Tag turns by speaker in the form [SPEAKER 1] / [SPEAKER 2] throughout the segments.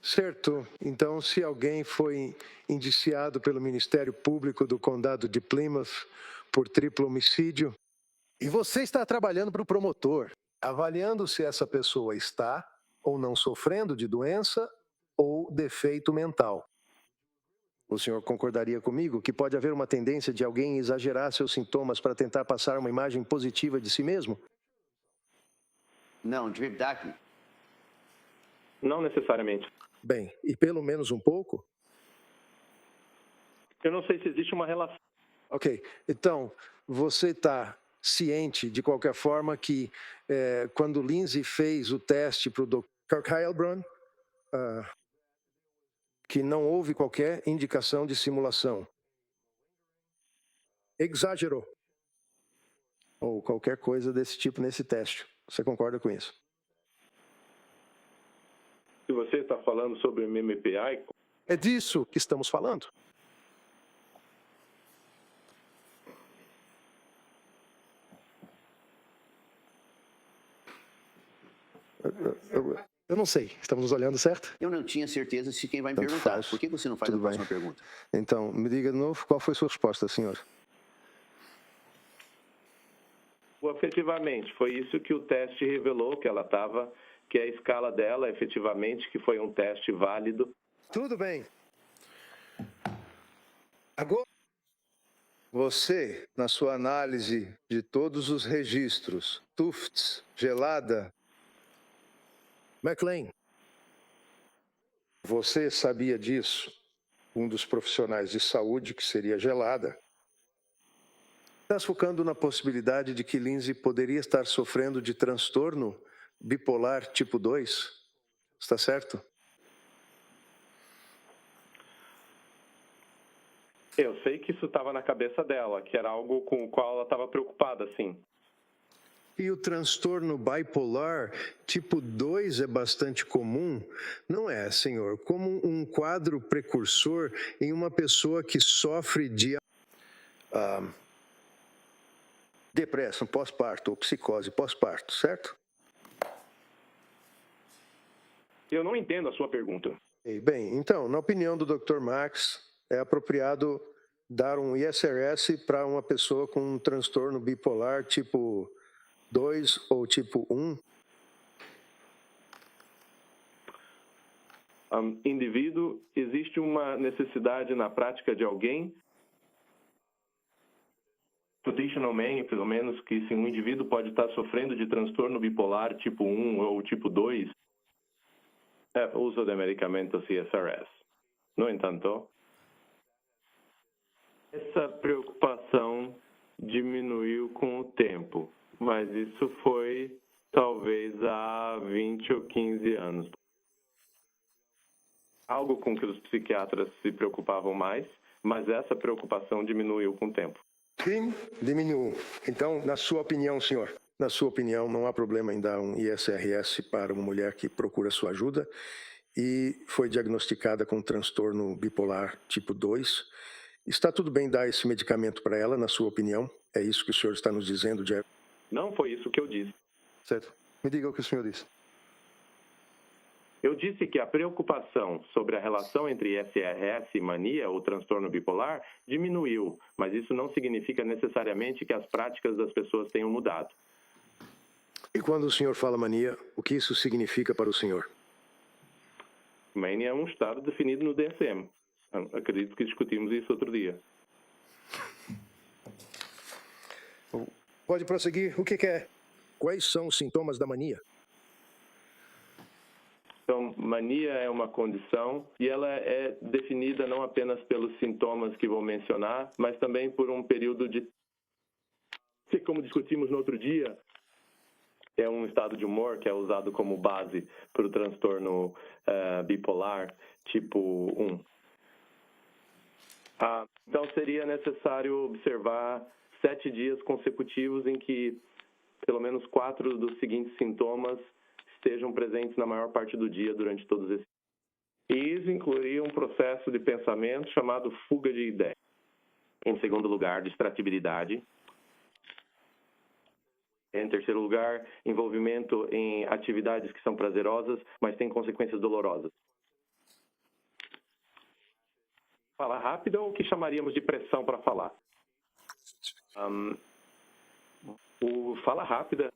[SPEAKER 1] Certo. Então, se alguém foi indiciado pelo Ministério Público do Condado de Plymouth por triplo homicídio, e você está trabalhando para o promotor, avaliando se essa pessoa está ou não sofrendo de doença ou defeito mental. O senhor concordaria comigo que pode haver uma tendência de alguém exagerar seus sintomas para tentar passar uma imagem positiva de si mesmo?
[SPEAKER 2] Não, de verdade.
[SPEAKER 3] Não necessariamente.
[SPEAKER 1] Bem, e pelo menos um pouco?
[SPEAKER 3] Eu não sei se existe uma relação.
[SPEAKER 1] Ok, então você está ciente, de qualquer forma, que quando Lindsay fez o teste para o Dr. Kirk Heilbronn, que não houve qualquer indicação de simulação. Exagerou. Ou qualquer coisa desse tipo nesse teste. Você concorda com isso?
[SPEAKER 3] Se você está falando sobre MMPI,
[SPEAKER 1] É disso que estamos falando. Eu não sei. Estamos nos olhando, certo?
[SPEAKER 2] Eu não tinha certeza se quem vai me
[SPEAKER 1] Tanto
[SPEAKER 2] perguntar.
[SPEAKER 1] faz.
[SPEAKER 2] Por que você não faz
[SPEAKER 1] Tudo
[SPEAKER 2] a próxima
[SPEAKER 1] bem.
[SPEAKER 2] pergunta?
[SPEAKER 1] Então, me diga de novo qual foi sua resposta, senhor.
[SPEAKER 3] efetivamente, foi isso que o teste revelou, que ela estava, que a escala dela, efetivamente, que foi um teste válido.
[SPEAKER 1] Tudo bem. Agora, você, na sua análise de todos os registros, Tufts, gelada, McLean, você sabia disso? Um dos profissionais de saúde que seria gelada. Está focando na possibilidade de que Lindsay poderia estar sofrendo de transtorno bipolar tipo 2? Está certo?
[SPEAKER 3] Eu sei que isso estava na cabeça dela, que era algo com o qual ela estava preocupada, sim.
[SPEAKER 1] E o transtorno bipolar tipo 2 é bastante comum, não é, senhor? Como um quadro precursor em uma pessoa que sofre de depressão pós-parto ou psicose pós-parto, certo?
[SPEAKER 3] Eu não entendo a sua pergunta.
[SPEAKER 1] Bem, então, na opinião do Dr. Max, é apropriado dar um ISRS para uma pessoa com um transtorno bipolar tipo 2 ou tipo 1?
[SPEAKER 3] Indivíduo, existe uma necessidade na prática de alguém, tradicionalmente, pelo menos, que se um indivíduo pode estar sofrendo de transtorno bipolar tipo 1 ou tipo 2, uso de medicamentos ISRS. No entanto, essa preocupação diminuiu com o tempo, mas isso foi talvez há 20 ou 15 anos. Algo com que os psiquiatras se preocupavam mais, mas essa preocupação diminuiu com o tempo.
[SPEAKER 1] Sim, diminuiu. Então, na sua opinião, senhor, na sua opinião, não há problema em dar um ISRS para uma mulher que procura sua ajuda e foi diagnosticada com transtorno bipolar tipo 2. Está tudo bem dar esse medicamento para ela, na sua opinião? É isso que o senhor está nos dizendo, Jeff?
[SPEAKER 3] Não foi isso que eu disse.
[SPEAKER 1] Certo. Me diga o que o senhor disse.
[SPEAKER 3] Eu disse que a preocupação sobre a relação entre ISRS e mania, ou transtorno bipolar, diminuiu, mas isso não significa necessariamente que as práticas das pessoas tenham mudado.
[SPEAKER 1] E quando o senhor fala mania, o que isso significa para o senhor?
[SPEAKER 3] Mania é um estado definido no DSM. Acredito que discutimos isso outro dia.
[SPEAKER 1] Pode prosseguir. O que é? Quais são os sintomas da mania?
[SPEAKER 3] Então, mania é uma condição e ela é definida não apenas pelos sintomas que vou mencionar, mas também por um período de... Como discutimos no outro dia, é um estado de humor que é usado como base para o transtorno bipolar tipo 1. Então, seria necessário observar 7 dias consecutivos em que pelo menos 4 dos seguintes sintomas estejam presentes na maior parte do dia durante todos esses. E isso incluiria um processo de pensamento chamado fuga de ideias. Em segundo lugar, distratibilidade. Em terceiro lugar, envolvimento em atividades que são prazerosas, mas têm consequências dolorosas. Fala rápida ou o que chamaríamos de pressão para falar? O fala rápida.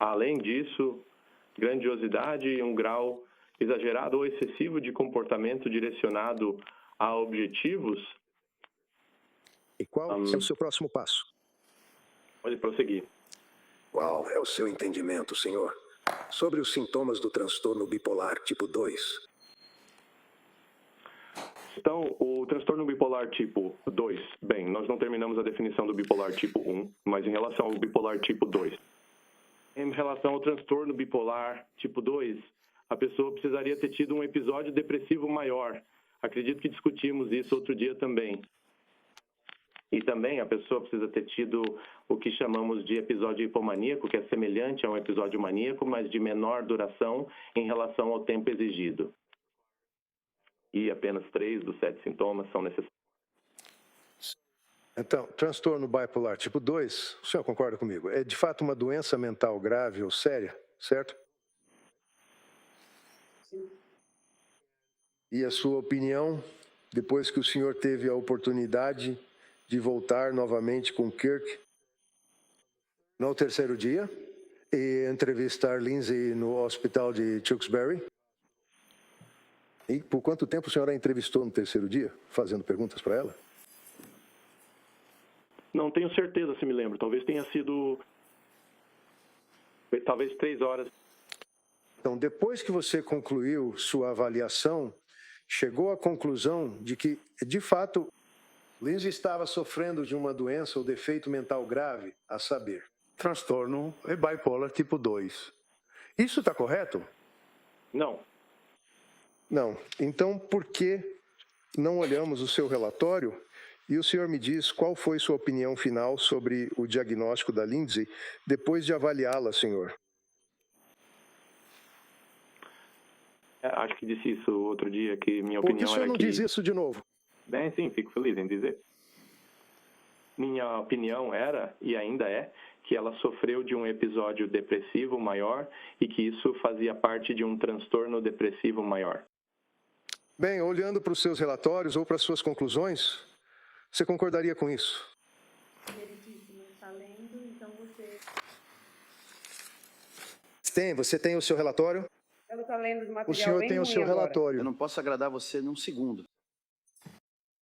[SPEAKER 3] Além disso, grandiosidade e um grau exagerado ou excessivo de comportamento direcionado a objetivos.
[SPEAKER 1] E qual é o seu próximo passo?
[SPEAKER 3] Pode prosseguir.
[SPEAKER 1] Qual é o seu entendimento, senhor, sobre os sintomas do transtorno bipolar tipo 2?
[SPEAKER 3] Então, o transtorno bipolar tipo 2, bem, nós não terminamos a definição do bipolar tipo 1, mas em relação ao bipolar tipo 2. Em relação ao transtorno bipolar tipo 2, a pessoa precisaria ter tido um episódio depressivo maior. Acredito que discutimos isso outro dia também. E também a pessoa precisa ter tido o que chamamos de episódio hipomaníaco, que é semelhante a um episódio maníaco, mas de menor duração em relação ao tempo exigido. E apenas 3 dos 7 sintomas são necessários.
[SPEAKER 1] Então, transtorno bipolar tipo 2, o senhor concorda comigo? É de fato uma doença mental grave ou séria, certo? Sim. E a sua opinião, depois que o senhor teve a oportunidade de voltar novamente com Kirk no terceiro dia e entrevistar Lindsay no hospital de Tewksbury? E por quanto tempo o senhor a entrevistou no terceiro dia, fazendo perguntas para ela?
[SPEAKER 3] Não tenho certeza se me lembro. Talvez tenha sido... Talvez 3 horas.
[SPEAKER 1] Então, depois que você concluiu sua avaliação, chegou à conclusão de que, de fato, Lindsay estava sofrendo de uma doença ou defeito mental grave, a saber, transtorno bipolar tipo 2. Isso está correto?
[SPEAKER 3] Não.
[SPEAKER 1] Não. Então, por que não olhamos o seu relatório e o senhor me diz qual foi sua opinião final sobre o diagnóstico da Lindsay depois de avaliá-la, senhor?
[SPEAKER 3] Acho que disse isso outro dia, que minha opinião era que...
[SPEAKER 1] Por que o senhor não diz isso de novo?
[SPEAKER 3] Bem, sim, fico feliz em dizer. Minha opinião era, e ainda é, que ela sofreu de um episódio depressivo maior e que isso fazia parte de um transtorno depressivo maior.
[SPEAKER 1] Bem, olhando para os seus relatórios ou para as suas conclusões, você concordaria com isso?
[SPEAKER 2] Ele disse, não está lendo, então você...
[SPEAKER 1] Você tem o seu relatório?
[SPEAKER 2] Ela está lendo de material.
[SPEAKER 1] O senhor
[SPEAKER 2] bem
[SPEAKER 1] tem o
[SPEAKER 2] ruim
[SPEAKER 1] seu
[SPEAKER 2] agora.
[SPEAKER 1] relatório.
[SPEAKER 4] Eu não posso agradar você num segundo.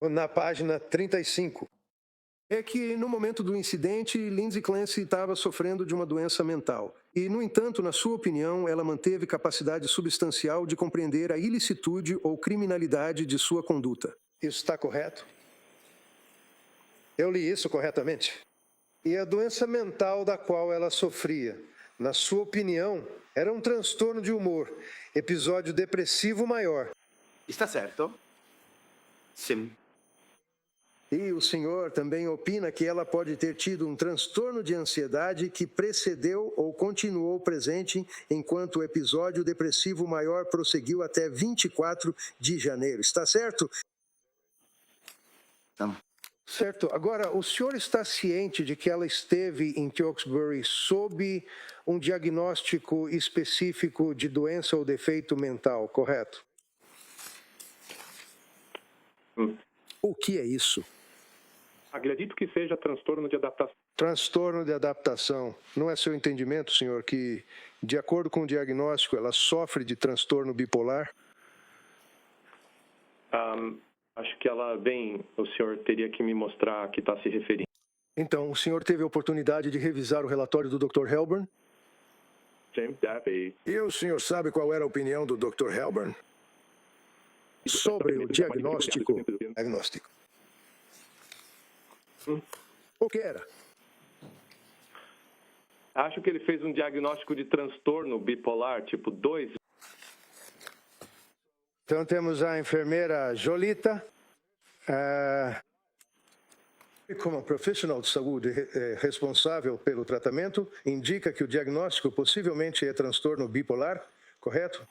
[SPEAKER 1] Na página 35. É que no momento do incidente, Lindsay Clancy estava sofrendo de uma doença mental. E, no entanto, na sua opinião, ela manteve capacidade substancial de compreender a ilicitude ou criminalidade de sua conduta. Isso está correto? Eu li isso corretamente? E a doença mental da qual ela sofria, na sua opinião, era um transtorno de humor, episódio depressivo maior.
[SPEAKER 4] Está certo? Sim.
[SPEAKER 1] E o senhor também opina que ela pode ter tido um transtorno de ansiedade que precedeu ou continuou presente enquanto o episódio depressivo maior prosseguiu até 24 de janeiro. Está certo?
[SPEAKER 4] Não.
[SPEAKER 1] Certo. Agora, o senhor está ciente de que ela esteve em Tewksbury sob um diagnóstico específico de doença ou defeito mental, correto? O que é isso?
[SPEAKER 3] Acredito que seja transtorno de adaptação.
[SPEAKER 1] Transtorno de adaptação. Não é seu entendimento, senhor, que, de acordo com o diagnóstico, ela sofre de transtorno bipolar?
[SPEAKER 3] Acho que o senhor teria que me mostrar a que está se referindo.
[SPEAKER 1] Então, o senhor teve a oportunidade de revisar o relatório do Dr. Helburn?
[SPEAKER 3] James Daffy.
[SPEAKER 1] E o senhor sabe qual era a opinião do Dr. Helburn sobre o diagnóstico? O que era?
[SPEAKER 3] Acho que ele fez um diagnóstico de transtorno bipolar tipo 2.
[SPEAKER 1] Então temos a enfermeira Jolita, como profissional de saúde responsável pelo tratamento, indica que o diagnóstico possivelmente é transtorno bipolar, correto?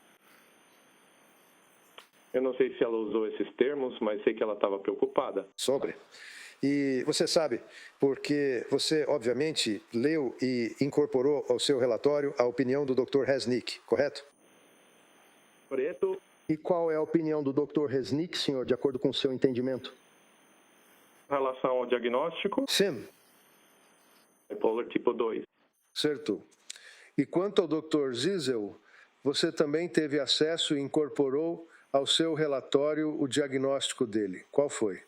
[SPEAKER 3] Eu não sei se ela usou esses termos, mas sei que ela estava preocupada.
[SPEAKER 1] Sobre. E você sabe, porque você, obviamente, leu e incorporou ao seu relatório a opinião do Dr. Resnick, correto?
[SPEAKER 3] Correto.
[SPEAKER 1] E qual é a opinião do Dr. Resnick, senhor, de acordo com o seu entendimento?
[SPEAKER 3] Em relação ao diagnóstico,
[SPEAKER 1] Sim.
[SPEAKER 3] bipolar tipo 2.
[SPEAKER 1] Certo. E quanto ao Dr. Ziesel, você também teve acesso e incorporou ao seu relatório o diagnóstico dele. Qual foi?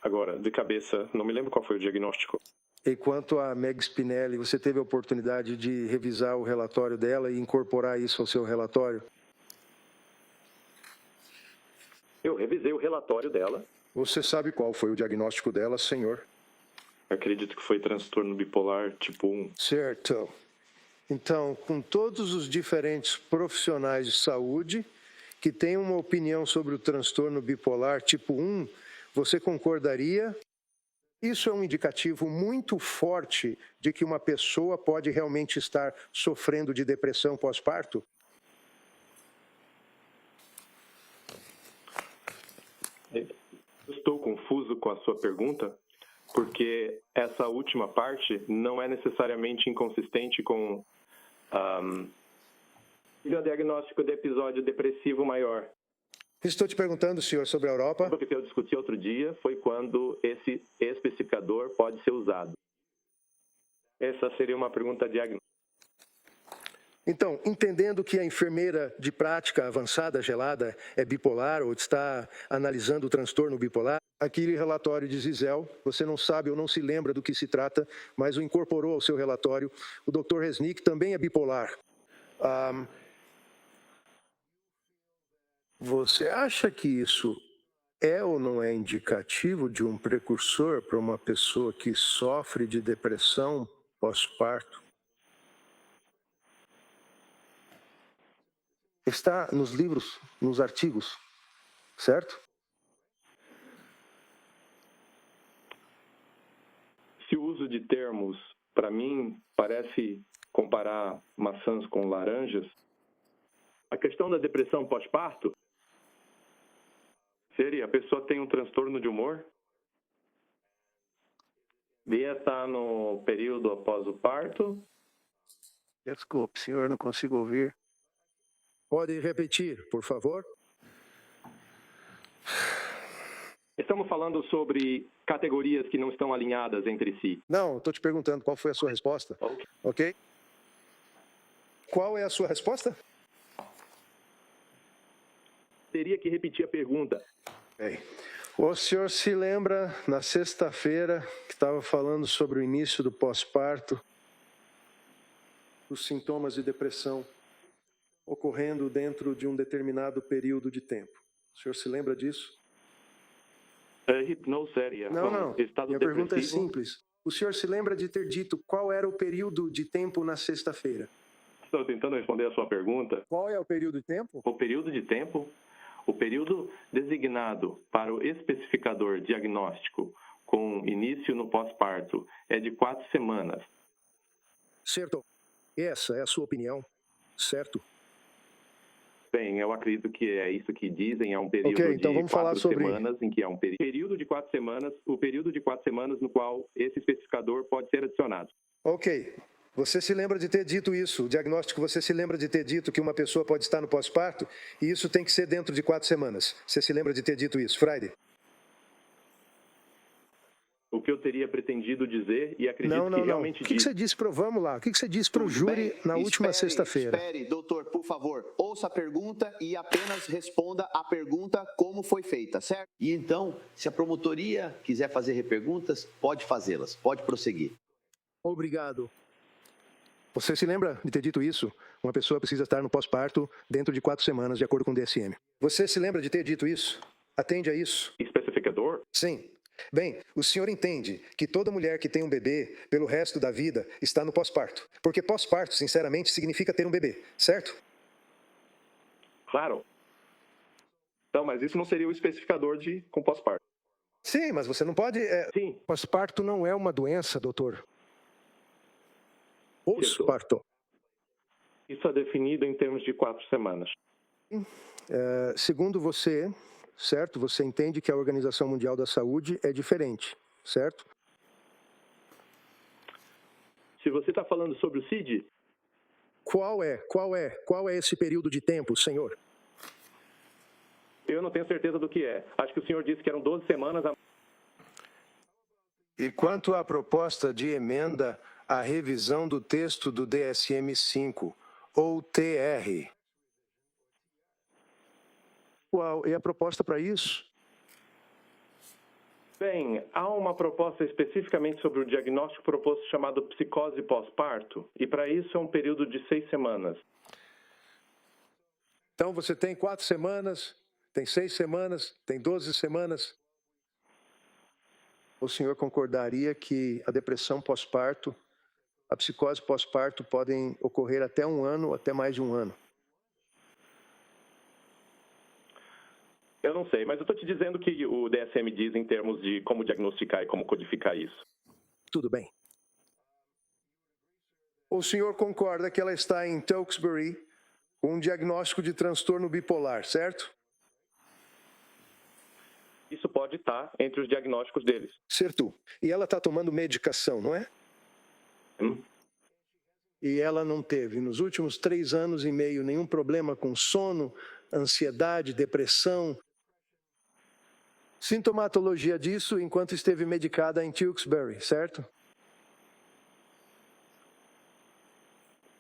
[SPEAKER 3] Agora, de cabeça, não me lembro qual foi o diagnóstico.
[SPEAKER 1] E quanto a Meg Spinelli, você teve a oportunidade de revisar o relatório dela e incorporar isso ao seu relatório?
[SPEAKER 3] Eu revisei o relatório dela.
[SPEAKER 1] Você sabe qual foi o diagnóstico dela, senhor?
[SPEAKER 3] Acredito que foi transtorno bipolar tipo 1.
[SPEAKER 1] Certo. Então, com todos os diferentes profissionais de saúde que têm uma opinião sobre o transtorno bipolar tipo 1, você concordaria? Isso é um indicativo muito forte de que uma pessoa pode realmente estar sofrendo de depressão pós-parto?
[SPEAKER 3] Estou confuso com a sua pergunta, porque essa última parte não é necessariamente inconsistente com o diagnóstico de episódio depressivo maior.
[SPEAKER 1] Estou te perguntando, senhor, sobre a Europa.
[SPEAKER 3] O que eu discuti outro dia foi quando esse especificador pode ser usado. Essa seria uma pergunta diagnóstica.
[SPEAKER 1] Então, entendendo que a enfermeira de prática avançada gelada é bipolar ou está analisando o transtorno bipolar, aquele relatório de Ziesel, você não sabe ou não se lembra do que se trata, mas o incorporou ao seu relatório. O Dr. Resnick também é bipolar. Você acha que isso é ou não é indicativo de um precursor para uma pessoa que sofre de depressão pós-parto? Está nos livros, nos artigos, certo?
[SPEAKER 3] Se o uso de termos, para mim, parece comparar maçãs com laranjas, a questão da depressão pós-parto seria a pessoa tem um transtorno de humor, devia estar no período após o parto.
[SPEAKER 1] Desculpe, senhor, não consigo ouvir. Pode repetir, por favor?
[SPEAKER 3] Estamos falando sobre categorias que não estão alinhadas entre si.
[SPEAKER 1] Não, estou te perguntando qual foi a sua resposta. Ok? Qual é a sua resposta?
[SPEAKER 3] Teria que repetir a pergunta.
[SPEAKER 1] Bem, o senhor se lembra, na sexta-feira, que estava falando sobre o início do pós-parto, os sintomas de depressão ocorrendo dentro de um determinado período de tempo. O senhor se lembra disso?
[SPEAKER 3] Hipnoséria.
[SPEAKER 1] Não.
[SPEAKER 3] Estado
[SPEAKER 1] Minha pergunta é
[SPEAKER 3] depressivo.
[SPEAKER 1] simples. O senhor se lembra de ter dito qual era o período de tempo na sexta-feira?
[SPEAKER 3] Estou tentando responder a sua pergunta.
[SPEAKER 1] Qual é o período de tempo?
[SPEAKER 3] O período de tempo, o período designado para o especificador diagnóstico com início no pós-parto é de 4 semanas.
[SPEAKER 1] Certo. Essa é a sua opinião, certo?
[SPEAKER 3] Bem, eu acredito que é isso que dizem, é um período
[SPEAKER 1] Ok, então
[SPEAKER 3] de
[SPEAKER 1] vamos falar
[SPEAKER 3] 4
[SPEAKER 1] sobre-
[SPEAKER 3] semanas, em que é um período de 4 semanas, o período de 4 semanas no qual esse especificador pode ser adicionado.
[SPEAKER 1] Ok. Você se lembra de ter dito isso, o diagnóstico, você se lembra de ter dito que uma pessoa pode estar no pós-parto e isso tem que ser dentro de 4 semanas. Você se lembra de ter dito isso, Friday?
[SPEAKER 3] O que eu teria pretendido dizer e acredito
[SPEAKER 1] Não.
[SPEAKER 3] que
[SPEAKER 1] O
[SPEAKER 3] realmente
[SPEAKER 1] que você disse para vamos lá? O que você disse para o júri
[SPEAKER 4] Bem,
[SPEAKER 1] na última
[SPEAKER 4] espere,
[SPEAKER 1] sexta-feira?
[SPEAKER 4] Espere, doutor, por favor, ouça a pergunta e apenas responda a pergunta como foi feita, certo?
[SPEAKER 5] E então, se a promotoria quiser fazer reperguntas, pode fazê-las, pode prosseguir.
[SPEAKER 1] Obrigado. Você se lembra de ter dito isso? Uma pessoa precisa estar no pós-parto dentro de 4 semanas, de acordo com o DSM. Você se lembra de ter dito isso? Atende a isso?
[SPEAKER 3] especificador.
[SPEAKER 1] Sim. Bem, o senhor entende que toda mulher que tem um bebê pelo resto da vida está no pós-parto. Porque pós-parto, sinceramente, significa ter um bebê, certo?
[SPEAKER 3] Claro. Então, mas isso não seria o especificador de com pós-parto.
[SPEAKER 1] Sim, mas você não pode...
[SPEAKER 3] Sim,
[SPEAKER 1] Pós-parto não é uma doença, doutor. Pós-parto.
[SPEAKER 3] isso é definido em termos de 4 semanas.
[SPEAKER 1] Segundo você, certo? Você entende que a Organização Mundial da Saúde é diferente, certo?
[SPEAKER 3] Se você está falando sobre o CID,
[SPEAKER 1] Qual é esse período de tempo, senhor?
[SPEAKER 3] Eu não tenho certeza do que é. Acho que o senhor disse que eram 12 semanas.
[SPEAKER 1] E quanto à proposta de emenda à revisão do texto do DSM-5, ou TR? Qual é a proposta para isso?
[SPEAKER 3] Bem, há uma proposta especificamente sobre o diagnóstico proposto chamado psicose pós-parto, e para isso é um período de 6 semanas.
[SPEAKER 1] Então você tem 4 semanas, tem 6 semanas, tem 12 semanas. O senhor concordaria que a depressão pós-parto, a psicose pós-parto podem ocorrer até 1 ano, até mais de 1 ano?
[SPEAKER 3] Eu não sei, mas eu estou te dizendo o que o DSM diz em termos de como diagnosticar e como codificar isso.
[SPEAKER 1] Tudo bem. O senhor concorda que ela está em Tewksbury com um diagnóstico de transtorno bipolar, certo?
[SPEAKER 3] Isso pode estar entre os diagnósticos deles.
[SPEAKER 1] Certo. E ela está tomando medicação, não é? E ela não teve, nos últimos 3 anos e meio, nenhum problema com sono, ansiedade, depressão, sintomatologia disso enquanto esteve medicada em Tewksbury, certo?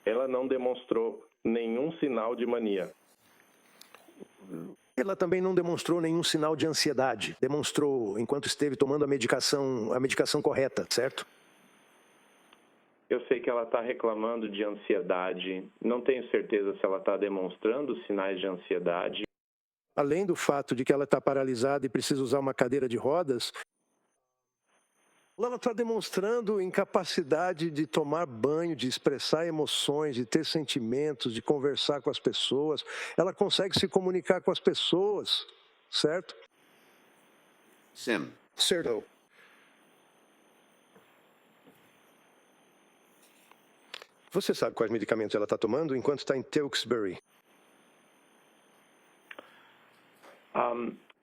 [SPEAKER 3] Ela não demonstrou nenhum sinal de mania.
[SPEAKER 1] Ela também não demonstrou nenhum sinal de ansiedade. Demonstrou enquanto esteve tomando a medicação correta, certo?
[SPEAKER 3] Eu sei que ela está reclamando de ansiedade. Não tenho certeza se ela está demonstrando sinais de ansiedade.
[SPEAKER 1] Além do fato de que ela está paralisada e precisa usar uma cadeira de rodas, ela está demonstrando incapacidade de tomar banho, de expressar emoções, de ter sentimentos, de conversar com as pessoas. Ela consegue se comunicar com as pessoas, certo?
[SPEAKER 5] Sim.
[SPEAKER 1] Certo. Você sabe quais medicamentos ela está tomando enquanto está em Tewksbury?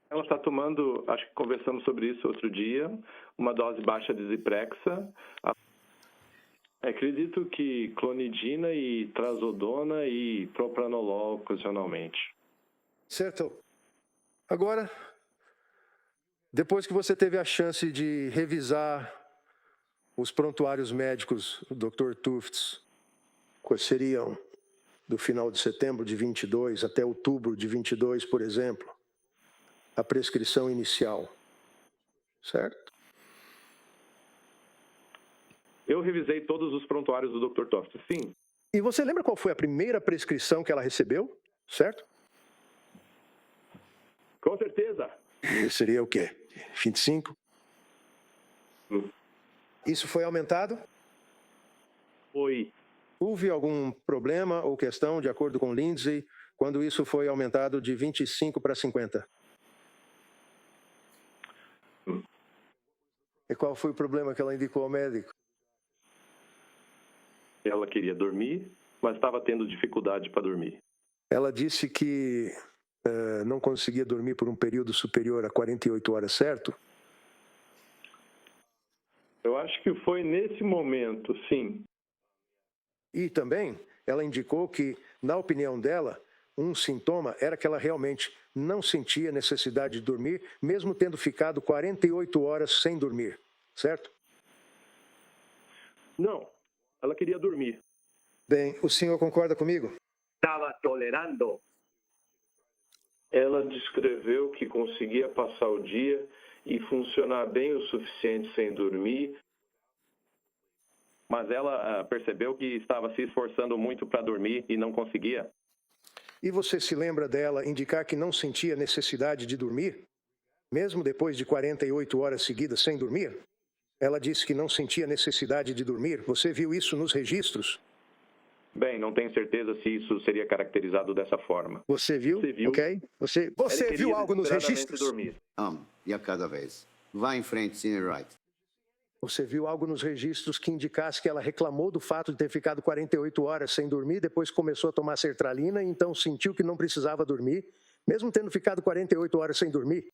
[SPEAKER 3] Ela está tomando, acho que conversamos sobre isso outro dia, uma dose baixa de Zyprexa. Acredito que clonidina e trazodona e propranolol ocasionalmente.
[SPEAKER 1] Certo. Agora, depois que você teve a chance de revisar os prontuários médicos do Dr. Tufts, quais seriam do final de setembro de 22 até outubro de 22, por exemplo, a prescrição inicial, certo?
[SPEAKER 3] Eu revisei todos os prontuários do Dr. Tufts, sim.
[SPEAKER 1] E você lembra qual foi a primeira prescrição que ela recebeu, certo?
[SPEAKER 3] Com certeza.
[SPEAKER 1] E seria o quê? 25? Isso foi aumentado?
[SPEAKER 3] Foi.
[SPEAKER 1] Houve algum problema ou questão, de acordo com Lindsay, quando isso foi aumentado de 25 para 50? E qual foi o problema que ela indicou ao médico?
[SPEAKER 3] Ela queria dormir, mas estava tendo dificuldade para dormir.
[SPEAKER 1] Ela disse que não conseguia dormir por um período superior a 48 horas, certo?
[SPEAKER 3] Eu acho que foi nesse momento, sim.
[SPEAKER 1] E também ela indicou que, na opinião dela, um sintoma era que ela realmente não sentia necessidade de dormir, mesmo tendo ficado 48 horas sem dormir, certo?
[SPEAKER 3] Não, ela queria dormir.
[SPEAKER 1] Bem, o senhor concorda comigo?
[SPEAKER 6] Estava tolerando.
[SPEAKER 3] Ela descreveu que conseguia passar o dia e funcionar bem o suficiente sem dormir, mas ela percebeu que estava se esforçando muito para dormir e não conseguia.
[SPEAKER 1] E você se lembra dela indicar que não sentia necessidade de dormir, mesmo depois de 48 horas seguidas sem dormir? Ela disse que não sentia necessidade de dormir. Você viu isso nos registros?
[SPEAKER 3] Bem, não tenho certeza se isso seria caracterizado dessa forma.
[SPEAKER 1] Você viu?
[SPEAKER 3] Você viu?
[SPEAKER 1] Ok? Você
[SPEAKER 3] Ele
[SPEAKER 1] viu
[SPEAKER 3] queria
[SPEAKER 1] algo nos
[SPEAKER 3] desesperadamente
[SPEAKER 1] registros?
[SPEAKER 3] dormir.
[SPEAKER 5] E a cada vez. Vá em frente, Sr. Wright.
[SPEAKER 1] Você viu algo nos registros que indicasse que ela reclamou do fato de ter ficado 48 horas sem dormir, depois começou a tomar sertralina e então sentiu que não precisava dormir, mesmo tendo ficado 48 horas sem dormir?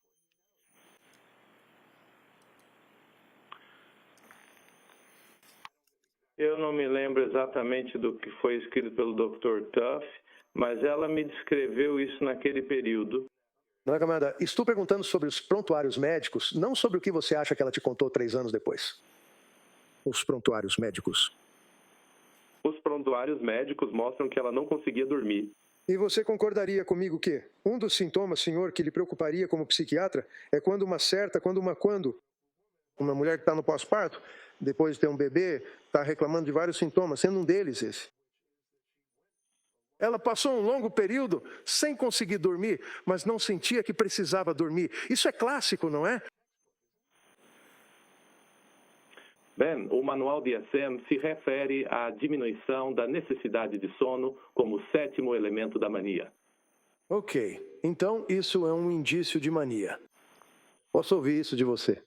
[SPEAKER 3] Eu não me lembro exatamente do que foi escrito pelo Dr. Tuff, mas ela me descreveu isso naquele período.
[SPEAKER 1] Não é, camarada? Estou perguntando sobre os prontuários médicos, não sobre o que você acha que ela te contou 3 anos depois. Os prontuários médicos.
[SPEAKER 3] Os prontuários médicos mostram que ela não conseguia dormir.
[SPEAKER 1] E você concordaria comigo que um dos sintomas, senhor, que lhe preocuparia como psiquiatra é quando uma mulher que está no pós-parto, depois de ter um bebê, está reclamando de vários sintomas, sendo um deles esse. Ela passou um longo período sem conseguir dormir, mas não sentia que precisava dormir. Isso é clássico, não é?
[SPEAKER 3] Bem, o manual DSM se refere à diminuição da necessidade de sono como o 7º elemento da mania.
[SPEAKER 1] Ok, então isso é um indício de mania. Posso ouvir isso de você?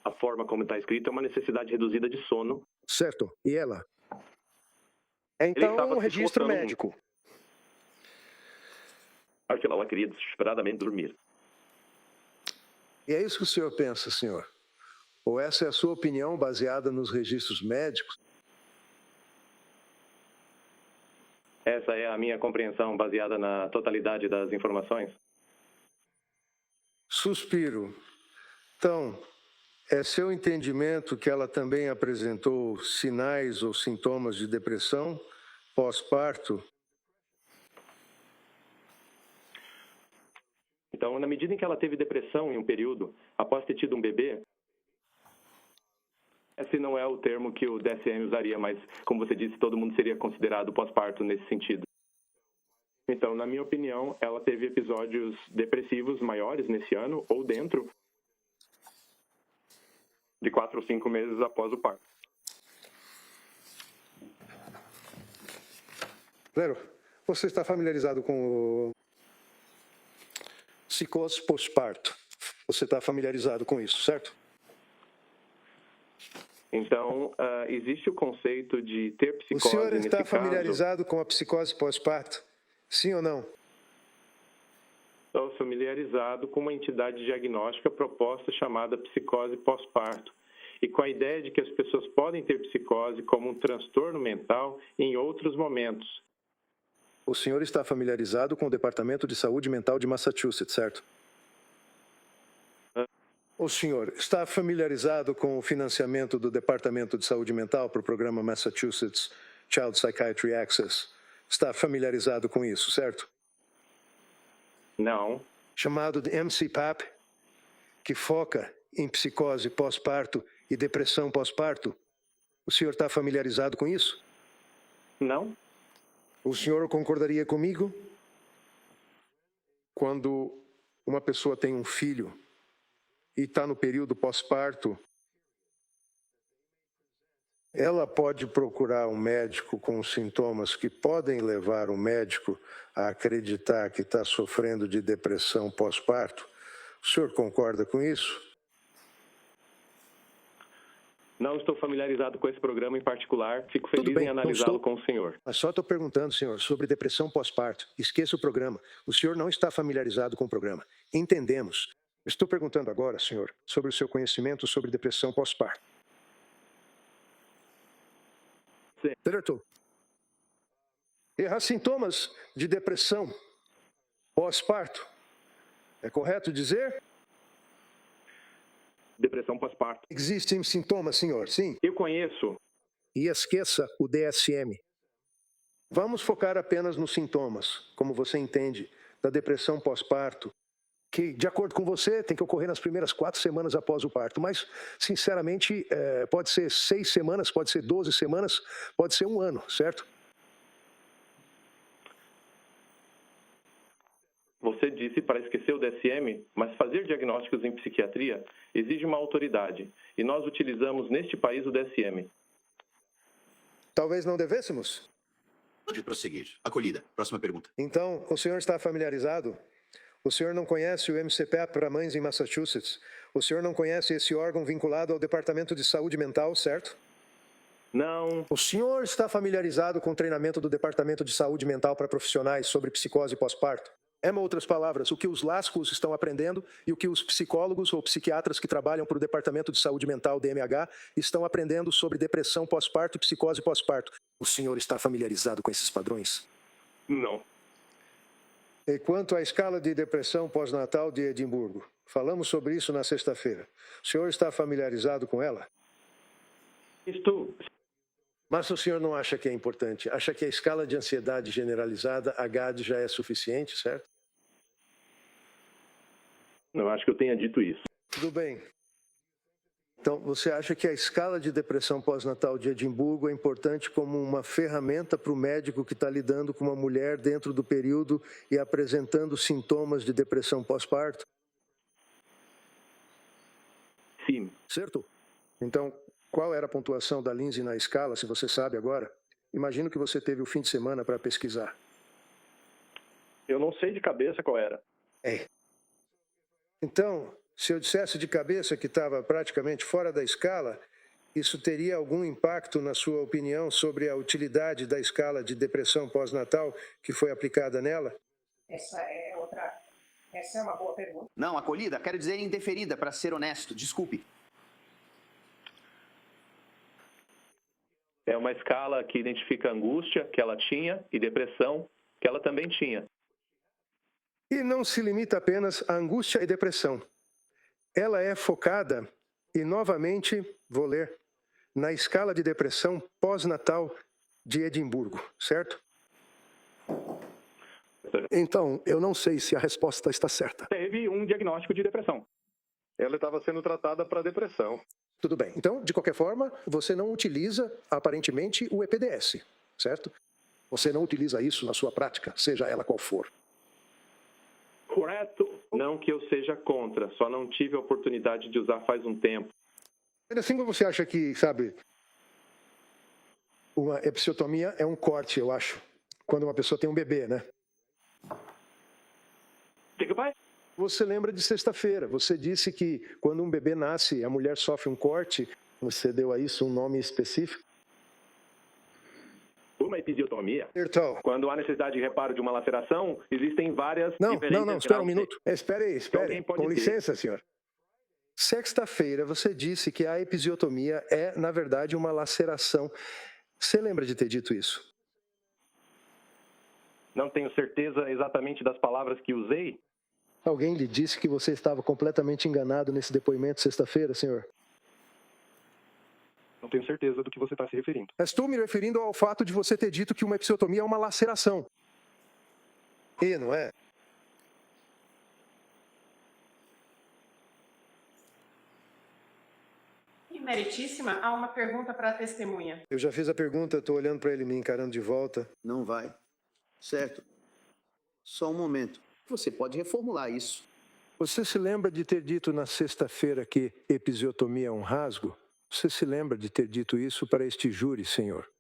[SPEAKER 3] A forma como está escrito é uma necessidade reduzida de sono.
[SPEAKER 1] Certo. E ela?
[SPEAKER 3] Ele
[SPEAKER 1] Então,
[SPEAKER 3] estava
[SPEAKER 1] um
[SPEAKER 3] se
[SPEAKER 1] registro
[SPEAKER 3] esforçando
[SPEAKER 1] médico.
[SPEAKER 3] Acho que ela queria desesperadamente dormir.
[SPEAKER 1] E é isso que o senhor pensa, senhor? Ou essa é a sua opinião baseada nos registros médicos?
[SPEAKER 3] Essa é a minha compreensão baseada na totalidade das informações.
[SPEAKER 1] Suspiro. Então, é seu entendimento que ela também apresentou sinais ou sintomas de depressão pós-parto?
[SPEAKER 3] Então, na medida em que ela teve depressão em um período, após ter tido um bebê, esse não é o termo que o DSM usaria, mas, como você disse, todo mundo seria considerado pós-parto nesse sentido. Então, na minha opinião, ela teve episódios depressivos maiores nesse ano, ou dentro de 4 ou 5 meses após o parto.
[SPEAKER 1] Lero, você está familiarizado com o psicose pós-parto? Você está familiarizado com isso, certo?
[SPEAKER 3] Então, existe o conceito de ter
[SPEAKER 1] O
[SPEAKER 3] psicose
[SPEAKER 1] senhor
[SPEAKER 3] nesse
[SPEAKER 1] está
[SPEAKER 3] caso.
[SPEAKER 1] familiarizado com a psicose pós-parto? Sim ou não?
[SPEAKER 3] Estou familiarizado com uma entidade diagnóstica proposta chamada psicose pós-parto e com a ideia de que as pessoas podem ter psicose como um transtorno mental em outros momentos.
[SPEAKER 1] O senhor está familiarizado com o Departamento de Saúde Mental de Massachusetts, certo? O senhor está familiarizado com o financiamento do Departamento de Saúde Mental para o programa Massachusetts Child Psychiatry Access? Está familiarizado com isso, certo?
[SPEAKER 3] Não.
[SPEAKER 1] Chamado de MCPAP, que foca em psicose pós-parto e depressão pós-parto. O senhor está familiarizado com isso?
[SPEAKER 3] Não.
[SPEAKER 1] O senhor concordaria comigo? Quando uma pessoa tem um filho e está no período pós-parto, ela pode procurar um médico com sintomas que podem levar o médico a acreditar que está sofrendo de depressão pós-parto. O senhor concorda com isso?
[SPEAKER 3] Não estou familiarizado com esse programa em particular. Fico feliz
[SPEAKER 1] Tudo bem,
[SPEAKER 3] em
[SPEAKER 1] não
[SPEAKER 3] analisá-lo
[SPEAKER 1] estou.
[SPEAKER 3] com o senhor.
[SPEAKER 1] Mas só estou perguntando, senhor, sobre depressão pós-parto. Esqueça o programa. O senhor não está familiarizado com o programa. Entendemos. Estou perguntando agora, senhor, sobre o seu conhecimento sobre depressão pós-parto.
[SPEAKER 3] Sim.
[SPEAKER 1] Diretor, e há sintomas de depressão pós-parto. É correto dizer?
[SPEAKER 3] Depressão pós-parto.
[SPEAKER 1] Existem sintomas, senhor, sim.
[SPEAKER 3] Eu conheço.
[SPEAKER 1] E esqueça o DSM. Vamos focar apenas nos sintomas, como você entende, da depressão pós-parto, que, de acordo com você, tem que ocorrer nas primeiras 4 semanas após o parto. Mas, sinceramente, pode ser 6 semanas, pode ser 12 semanas, pode ser 1 ano, certo?
[SPEAKER 3] Você disse para esquecer o DSM, mas fazer diagnósticos em psiquiatria exige uma autoridade, e nós utilizamos neste país o DSM.
[SPEAKER 1] Talvez não devêssemos?
[SPEAKER 5] Pode prosseguir. Acolhida. Próxima pergunta.
[SPEAKER 1] Então, o senhor está familiarizado? O senhor não conhece o MCPAP para mães em Massachusetts? O senhor não conhece esse órgão vinculado ao Departamento de Saúde Mental, certo?
[SPEAKER 3] Não.
[SPEAKER 1] O senhor está familiarizado com o treinamento do Departamento de Saúde Mental para profissionais sobre psicose pós-parto? Em outras palavras, o que os LASCOs estão aprendendo e o que os psicólogos ou psiquiatras que trabalham para o Departamento de Saúde Mental, DMH, estão aprendendo sobre depressão pós-parto e psicose pós-parto. O senhor está familiarizado com esses padrões?
[SPEAKER 3] Não.
[SPEAKER 1] E quanto à escala de depressão pós-natal de Edimburgo? Falamos sobre isso na sexta-feira. O senhor está familiarizado com ela?
[SPEAKER 3] Isto,
[SPEAKER 1] Mas o senhor não acha que é importante? Acha que a escala de ansiedade generalizada, a GAD, já é suficiente, certo?
[SPEAKER 3] não acho que eu tenha dito isso.
[SPEAKER 1] Tudo bem. Então, você acha que a escala de depressão pós-natal de Edimburgo é importante como uma ferramenta para o médico que está lidando com uma mulher dentro do período e apresentando sintomas de depressão pós-parto?
[SPEAKER 3] Sim,
[SPEAKER 1] Certo? Então, qual era a pontuação da Lindsay na escala, se você sabe agora? Imagino que você teve o fim de semana para pesquisar.
[SPEAKER 3] eu não sei de cabeça qual era.
[SPEAKER 1] Então, se eu dissesse de cabeça que estava praticamente fora da escala, isso teria algum impacto, na sua opinião, sobre a utilidade da escala de depressão pós-natal que foi aplicada nela?
[SPEAKER 7] Essa é uma boa pergunta.
[SPEAKER 4] Não, acolhida, quero dizer indeferida, para ser honesto. Desculpe.
[SPEAKER 3] É uma escala que identifica angústia, que ela tinha, e depressão, que ela também tinha.
[SPEAKER 1] E não se limita apenas à angústia e depressão. Ela é focada, e novamente, vou ler, na escala de depressão pós-natal de Edimburgo, certo? Então, eu não sei se a resposta está certa.
[SPEAKER 3] Teve um diagnóstico de depressão. Ela estava sendo tratada para depressão.
[SPEAKER 1] Tudo bem. Então, de qualquer forma, você não utiliza, aparentemente, o EPDS, certo? Você não utiliza isso na sua prática, seja ela qual for.
[SPEAKER 3] Correto. Não que eu seja contra, só não tive a oportunidade de usar faz um tempo.
[SPEAKER 1] Ainda assim, você acha que, sabe, uma episiotomia é um corte, eu acho, quando uma pessoa tem um bebê, né?
[SPEAKER 3] Diga, pai.
[SPEAKER 1] Você lembra de sexta-feira, você disse que quando um bebê nasce, a mulher sofre um corte, você deu a isso um nome específico?
[SPEAKER 3] Uma episiotomia,
[SPEAKER 1] Então,
[SPEAKER 3] quando há necessidade de reparo de uma laceração, existem várias diferenças.
[SPEAKER 1] espera um minuto. Espere aí,
[SPEAKER 3] Alguém pode
[SPEAKER 1] Com
[SPEAKER 3] ter.
[SPEAKER 1] licença, senhor. Sexta-feira, você disse que a episiotomia é, na verdade, uma laceração. Você lembra de ter dito isso?
[SPEAKER 3] Não tenho certeza exatamente das palavras que usei.
[SPEAKER 1] Alguém lhe disse que você estava completamente enganado nesse depoimento sexta-feira, senhor?
[SPEAKER 3] Não tenho certeza do que você está se referindo.
[SPEAKER 1] Estou me referindo ao fato de você ter dito que uma episiotomia é uma laceração. E, não é?
[SPEAKER 7] Meritíssima, há uma pergunta para a testemunha.
[SPEAKER 1] Eu já fiz a pergunta, estou olhando para ele me encarando de volta.
[SPEAKER 4] Não vai. Certo. Só um momento. Você pode reformular isso.
[SPEAKER 1] Você se lembra de ter dito na sexta-feira que episiotomia é um rasgo? Você se lembra de ter dito isso para este júri, senhor?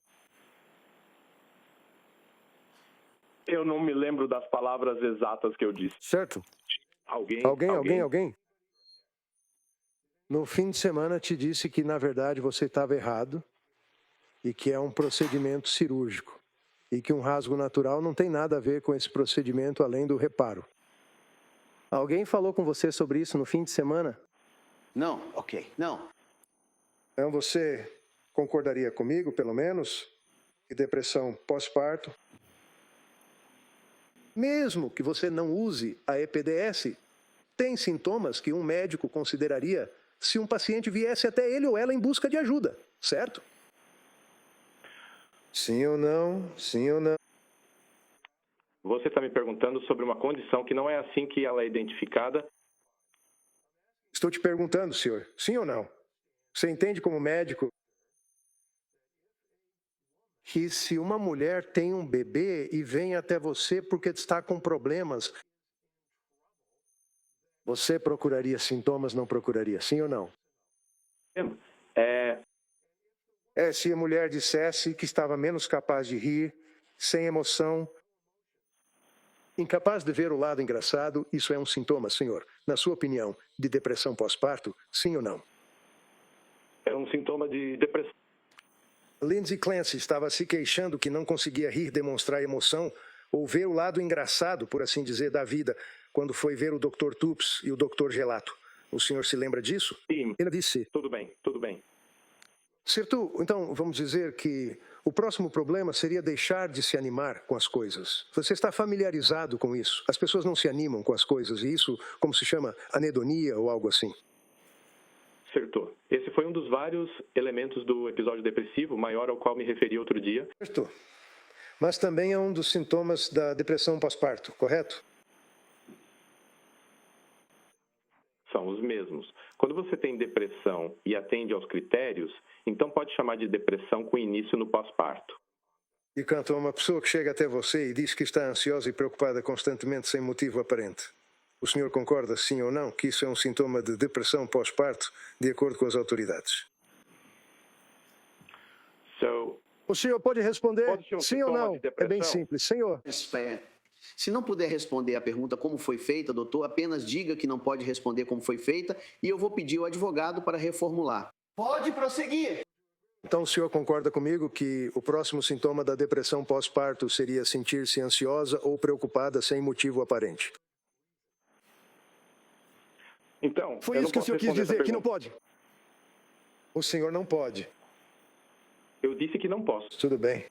[SPEAKER 3] Eu não me lembro das palavras exatas que eu disse.
[SPEAKER 1] Certo.
[SPEAKER 3] Alguém?
[SPEAKER 1] Alguém? No fim de semana te disse que, na verdade, você estava errado e que é um procedimento cirúrgico e que um rasgo natural não tem nada a ver com esse procedimento além do reparo. Alguém falou com você sobre isso no fim de semana?
[SPEAKER 4] Não, ok. Não.
[SPEAKER 1] Então você concordaria comigo, pelo menos, que depressão pós-parto, mesmo que você não use a EPDS, tem sintomas que um médico consideraria se um paciente viesse até ele ou ela em busca de ajuda, certo? Sim ou não? Sim ou não?
[SPEAKER 3] Você está me perguntando sobre uma condição que não é assim que ela é identificada.
[SPEAKER 1] Estou te perguntando, senhor. Sim ou não? Você entende como médico que se uma mulher tem um bebê e vem até você porque está com problemas, você procuraria sintomas, não procuraria? Sim ou não? Se a mulher dissesse que estava menos capaz de rir, sem emoção, incapaz de ver o lado engraçado, isso é um sintoma, senhor. Na sua opinião, de depressão pós-parto, sim ou não?
[SPEAKER 3] É um sintoma de depressão.
[SPEAKER 1] Lindsay Clancy estava se queixando que não conseguia rir, demonstrar emoção ou ver o lado engraçado, por assim dizer, da vida, quando foi ver o Dr. Tups e o Dr. Gelato. O senhor se lembra disso?
[SPEAKER 3] Sim.
[SPEAKER 1] Ele disse.
[SPEAKER 3] Tudo bem, tudo bem.
[SPEAKER 1] Certo? Então, vamos dizer que O próximo problema seria deixar de se animar com as coisas. Você está familiarizado com isso. As pessoas não se animam com as coisas, e isso, como se chama, anedonia ou algo assim.
[SPEAKER 3] Certo. Esse foi um dos vários elementos do episódio depressivo maior ao qual me referi outro dia.
[SPEAKER 1] Certo. Mas também é um dos sintomas da depressão pós-parto, correto?
[SPEAKER 3] São os mesmos. Quando você tem depressão e atende aos critérios, então pode chamar de depressão com início no pós-parto.
[SPEAKER 1] E quanto a uma pessoa que chega até você e diz que está ansiosa e preocupada constantemente sem motivo aparente, o senhor concorda, sim ou não, que isso é um sintoma de depressão pós-parto, de acordo com as autoridades? O senhor pode responder
[SPEAKER 3] Pode ser um
[SPEAKER 1] sim ou
[SPEAKER 3] sintoma
[SPEAKER 1] não?
[SPEAKER 3] de depressão?
[SPEAKER 1] É bem simples. Senhor.
[SPEAKER 5] Se não puder responder a pergunta como foi feita, doutor, apenas diga que não pode responder como foi feita e eu vou pedir ao advogado para reformular. Pode prosseguir.
[SPEAKER 1] Então o senhor concorda comigo que o próximo sintoma da depressão pós-parto seria sentir-se ansiosa ou preocupada sem motivo aparente?
[SPEAKER 3] Então,
[SPEAKER 1] Foi
[SPEAKER 3] eu
[SPEAKER 1] isso
[SPEAKER 3] não
[SPEAKER 1] que o
[SPEAKER 3] posso
[SPEAKER 1] senhor quis
[SPEAKER 3] responder essa
[SPEAKER 1] dizer, que não
[SPEAKER 3] pergunta.
[SPEAKER 1] pode? O senhor não pode.
[SPEAKER 3] Eu disse que não posso.
[SPEAKER 1] Tudo bem.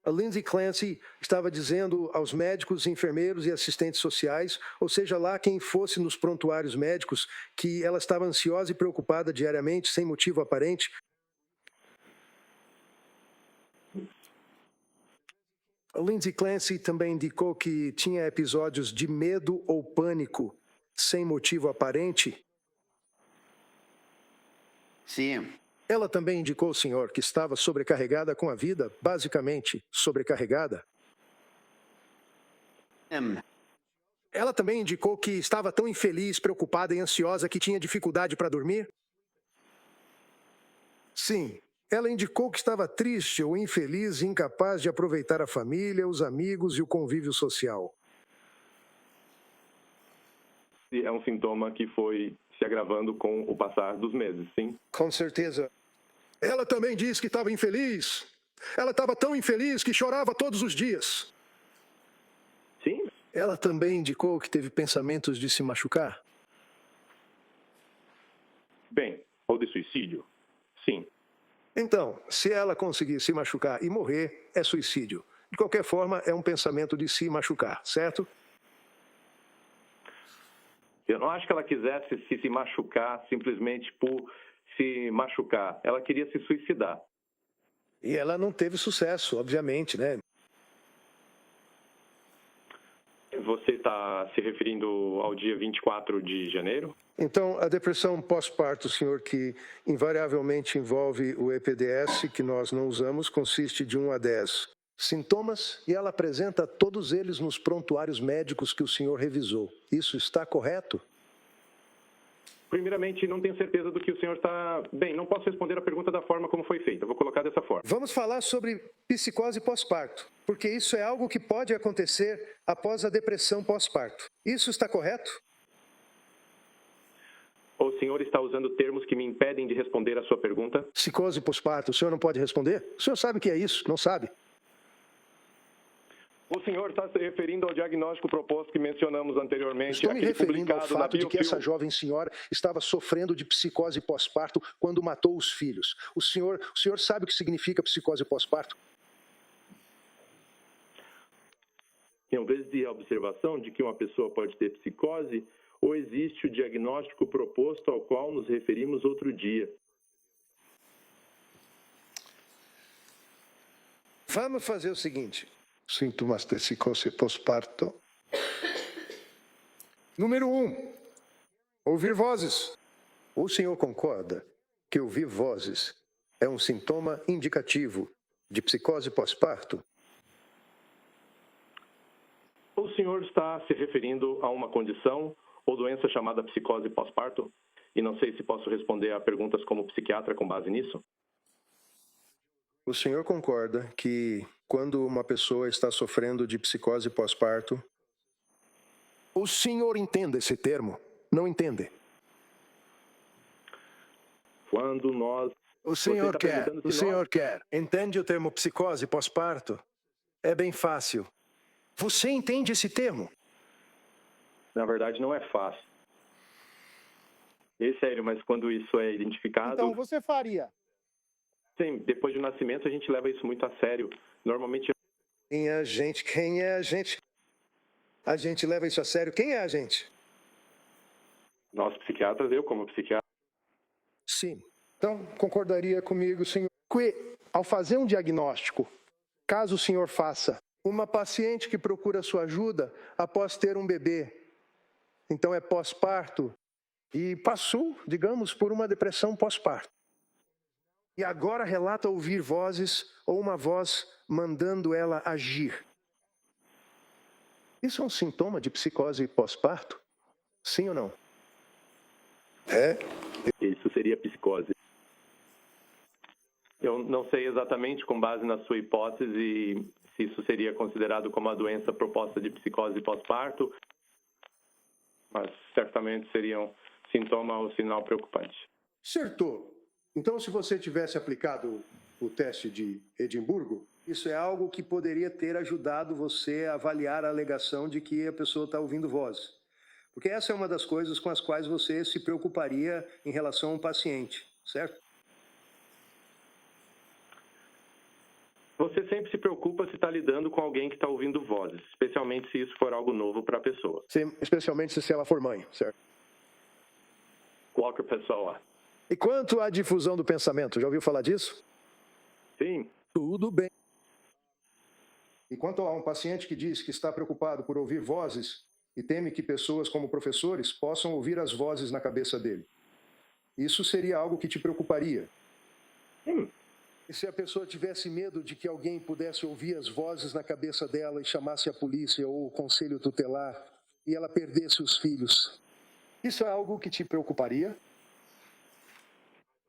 [SPEAKER 1] A Lindsay Clancy estava dizendo aos médicos, enfermeiros e assistentes sociais, ou seja lá quem fosse nos prontuários médicos, que ela estava ansiosa e preocupada diariamente, sem motivo aparente. A Lindsay Clancy também indicou que tinha episódios de medo ou pânico sem motivo aparente.
[SPEAKER 5] Sim.
[SPEAKER 1] Ela também indicou, senhor, que estava sobrecarregada com a vida, basicamente sobrecarregada. Ela também indicou que estava tão infeliz, preocupada e ansiosa que tinha dificuldade para dormir? Sim. Ela indicou que estava triste ou infeliz e incapaz de aproveitar a família, os amigos e o convívio social.
[SPEAKER 3] É um sintoma que foi se agravando com o passar dos meses, sim.
[SPEAKER 1] Com certeza. Ela também disse que estava infeliz. Ela estava tão infeliz que chorava todos os dias.
[SPEAKER 3] Sim.
[SPEAKER 1] Ela também indicou que teve pensamentos de se machucar.
[SPEAKER 3] Bem, ou de suicídio? Sim.
[SPEAKER 1] Então, se ela conseguir se machucar e morrer, é suicídio. De qualquer forma, é um pensamento de se machucar, certo?
[SPEAKER 3] Eu não acho que ela quisesse se machucar simplesmente por se machucar. Ela queria se suicidar.
[SPEAKER 1] E ela não teve sucesso, obviamente, né?
[SPEAKER 3] Você está se referindo ao dia 24 de janeiro?
[SPEAKER 1] Então, a depressão pós-parto, senhor, que invariavelmente envolve o EPDS, que nós não usamos, consiste de 1 a 10 sintomas e ela apresenta todos eles nos prontuários médicos que o senhor revisou. Isso está correto?
[SPEAKER 3] Primeiramente, não tenho certeza do que o senhor está... Bem, não posso responder a pergunta da forma como foi feita. Vou colocar dessa forma.
[SPEAKER 1] Vamos falar sobre psicose pós-parto, porque isso é algo que pode acontecer após a depressão pós-parto. Isso está correto?
[SPEAKER 3] O senhor está usando termos que me impedem de responder a sua pergunta?
[SPEAKER 1] Psicose pós-parto, o senhor não pode responder? O senhor sabe o que é isso? Não sabe?
[SPEAKER 3] O senhor está se referindo ao diagnóstico proposto que mencionamos anteriormente.
[SPEAKER 1] Estou me
[SPEAKER 3] aquele
[SPEAKER 1] referindo ao
[SPEAKER 3] publicado na
[SPEAKER 1] fato de que
[SPEAKER 3] Bio-Bio.
[SPEAKER 1] essa jovem senhora estava sofrendo de psicose pós-parto quando matou os filhos. O senhor sabe o que significa psicose pós-parto?
[SPEAKER 3] Em vez de a observação de que uma pessoa pode ter psicose, ou existe o diagnóstico proposto ao qual nos referimos outro dia.
[SPEAKER 1] Vamos fazer o seguinte. Sintomas de psicose pós-parto. Número 1. Ouvir vozes. O senhor concorda que ouvir vozes é um sintoma indicativo de psicose pós-parto?
[SPEAKER 3] O senhor está se referindo a uma condição ou doença chamada psicose pós-parto? E não sei se posso responder a perguntas como psiquiatra com base nisso?
[SPEAKER 1] O senhor concorda que quando uma pessoa está sofrendo de psicose pós-parto... O senhor entende esse termo? Não entende?
[SPEAKER 3] Quando nós...
[SPEAKER 1] O senhor
[SPEAKER 3] está
[SPEAKER 1] quer,
[SPEAKER 3] perguntando
[SPEAKER 1] o
[SPEAKER 3] se
[SPEAKER 1] senhor quer. Entende o termo psicose pós-parto? É bem fácil. Você entende esse termo?
[SPEAKER 3] Na verdade, não é fácil. É sério, mas quando isso é identificado...
[SPEAKER 8] Então você faria
[SPEAKER 3] Sim, depois do nascimento a gente leva isso muito a sério. Normalmente
[SPEAKER 1] Quem é a gente? Quem é a gente? A gente leva isso a sério. Quem é a gente?
[SPEAKER 3] nós psiquiatras, eu como psiquiatra,
[SPEAKER 1] Sim. Então, concordaria comigo, senhor, que ao fazer um diagnóstico, caso o senhor faça, uma paciente que procura sua ajuda após ter um bebê, então é pós-parto, e passou, digamos, por uma depressão pós-parto. E agora relata ouvir vozes ou uma voz mandando ela agir. Isso é um sintoma de psicose pós-parto? Sim ou não?
[SPEAKER 3] isso seria psicose. Eu não sei exatamente, com base na sua hipótese, se isso seria considerado como uma doença proposta de psicose pós-parto, mas certamente seria um sintoma ou sinal preocupante.
[SPEAKER 1] Acertou. Então, se você tivesse aplicado o teste de Edimburgo, isso é algo que poderia ter ajudado você a avaliar a alegação de que a pessoa está ouvindo vozes. Porque essa é uma das coisas com as quais você se preocuparia em relação a um paciente, certo?
[SPEAKER 3] Você sempre se preocupa se está lidando com alguém que está ouvindo vozes, especialmente se isso for algo novo para a pessoa.
[SPEAKER 1] Sim, especialmente se ela for mãe, certo?
[SPEAKER 3] Qualquer pessoa.
[SPEAKER 1] E quanto à difusão do pensamento, já ouviu falar disso?
[SPEAKER 3] Sim,
[SPEAKER 1] Tudo bem. E quanto a um paciente que diz que está preocupado por ouvir vozes e teme que pessoas como professores possam ouvir as vozes na cabeça dele, isso seria algo que te preocuparia? E se a pessoa tivesse medo de que alguém pudesse ouvir as vozes na cabeça dela e chamasse a polícia ou o conselho tutelar e ela perdesse os filhos, isso é algo que te preocuparia?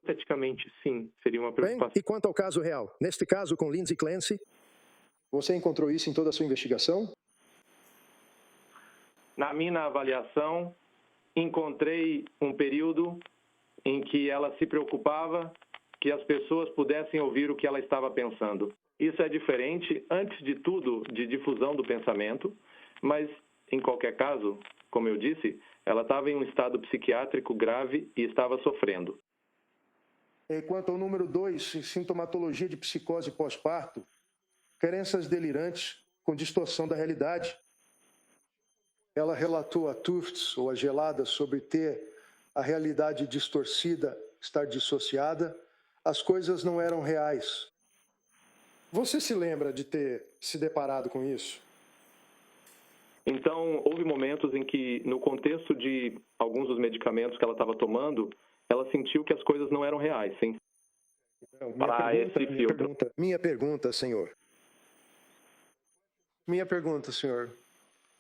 [SPEAKER 3] hipoteticamente sim, seria uma
[SPEAKER 1] Bem,
[SPEAKER 3] preocupação.
[SPEAKER 1] e quanto ao caso real? Neste caso com Lindsay Clancy, você encontrou isso em toda a sua investigação?
[SPEAKER 3] Na minha avaliação, encontrei um período em que ela se preocupava que as pessoas pudessem ouvir o que ela estava pensando. Isso é diferente, antes de tudo, de difusão do pensamento, mas, em qualquer caso, como eu disse, ela estava em um estado psiquiátrico grave e estava sofrendo.
[SPEAKER 1] E quanto ao número 2, sintomatologia de psicose pós-parto, crenças delirantes com distorção da realidade. Ela relatou a Tufts, ou a Gelada, sobre ter a realidade distorcida, estar dissociada. As coisas não eram reais. Você se lembra de ter se deparado com isso?
[SPEAKER 3] Então, houve momentos em que, no contexto de alguns dos medicamentos que ela estava tomando, ela sentiu que as coisas não eram reais, sim.
[SPEAKER 1] Minha pergunta, senhor. Minha pergunta, senhor,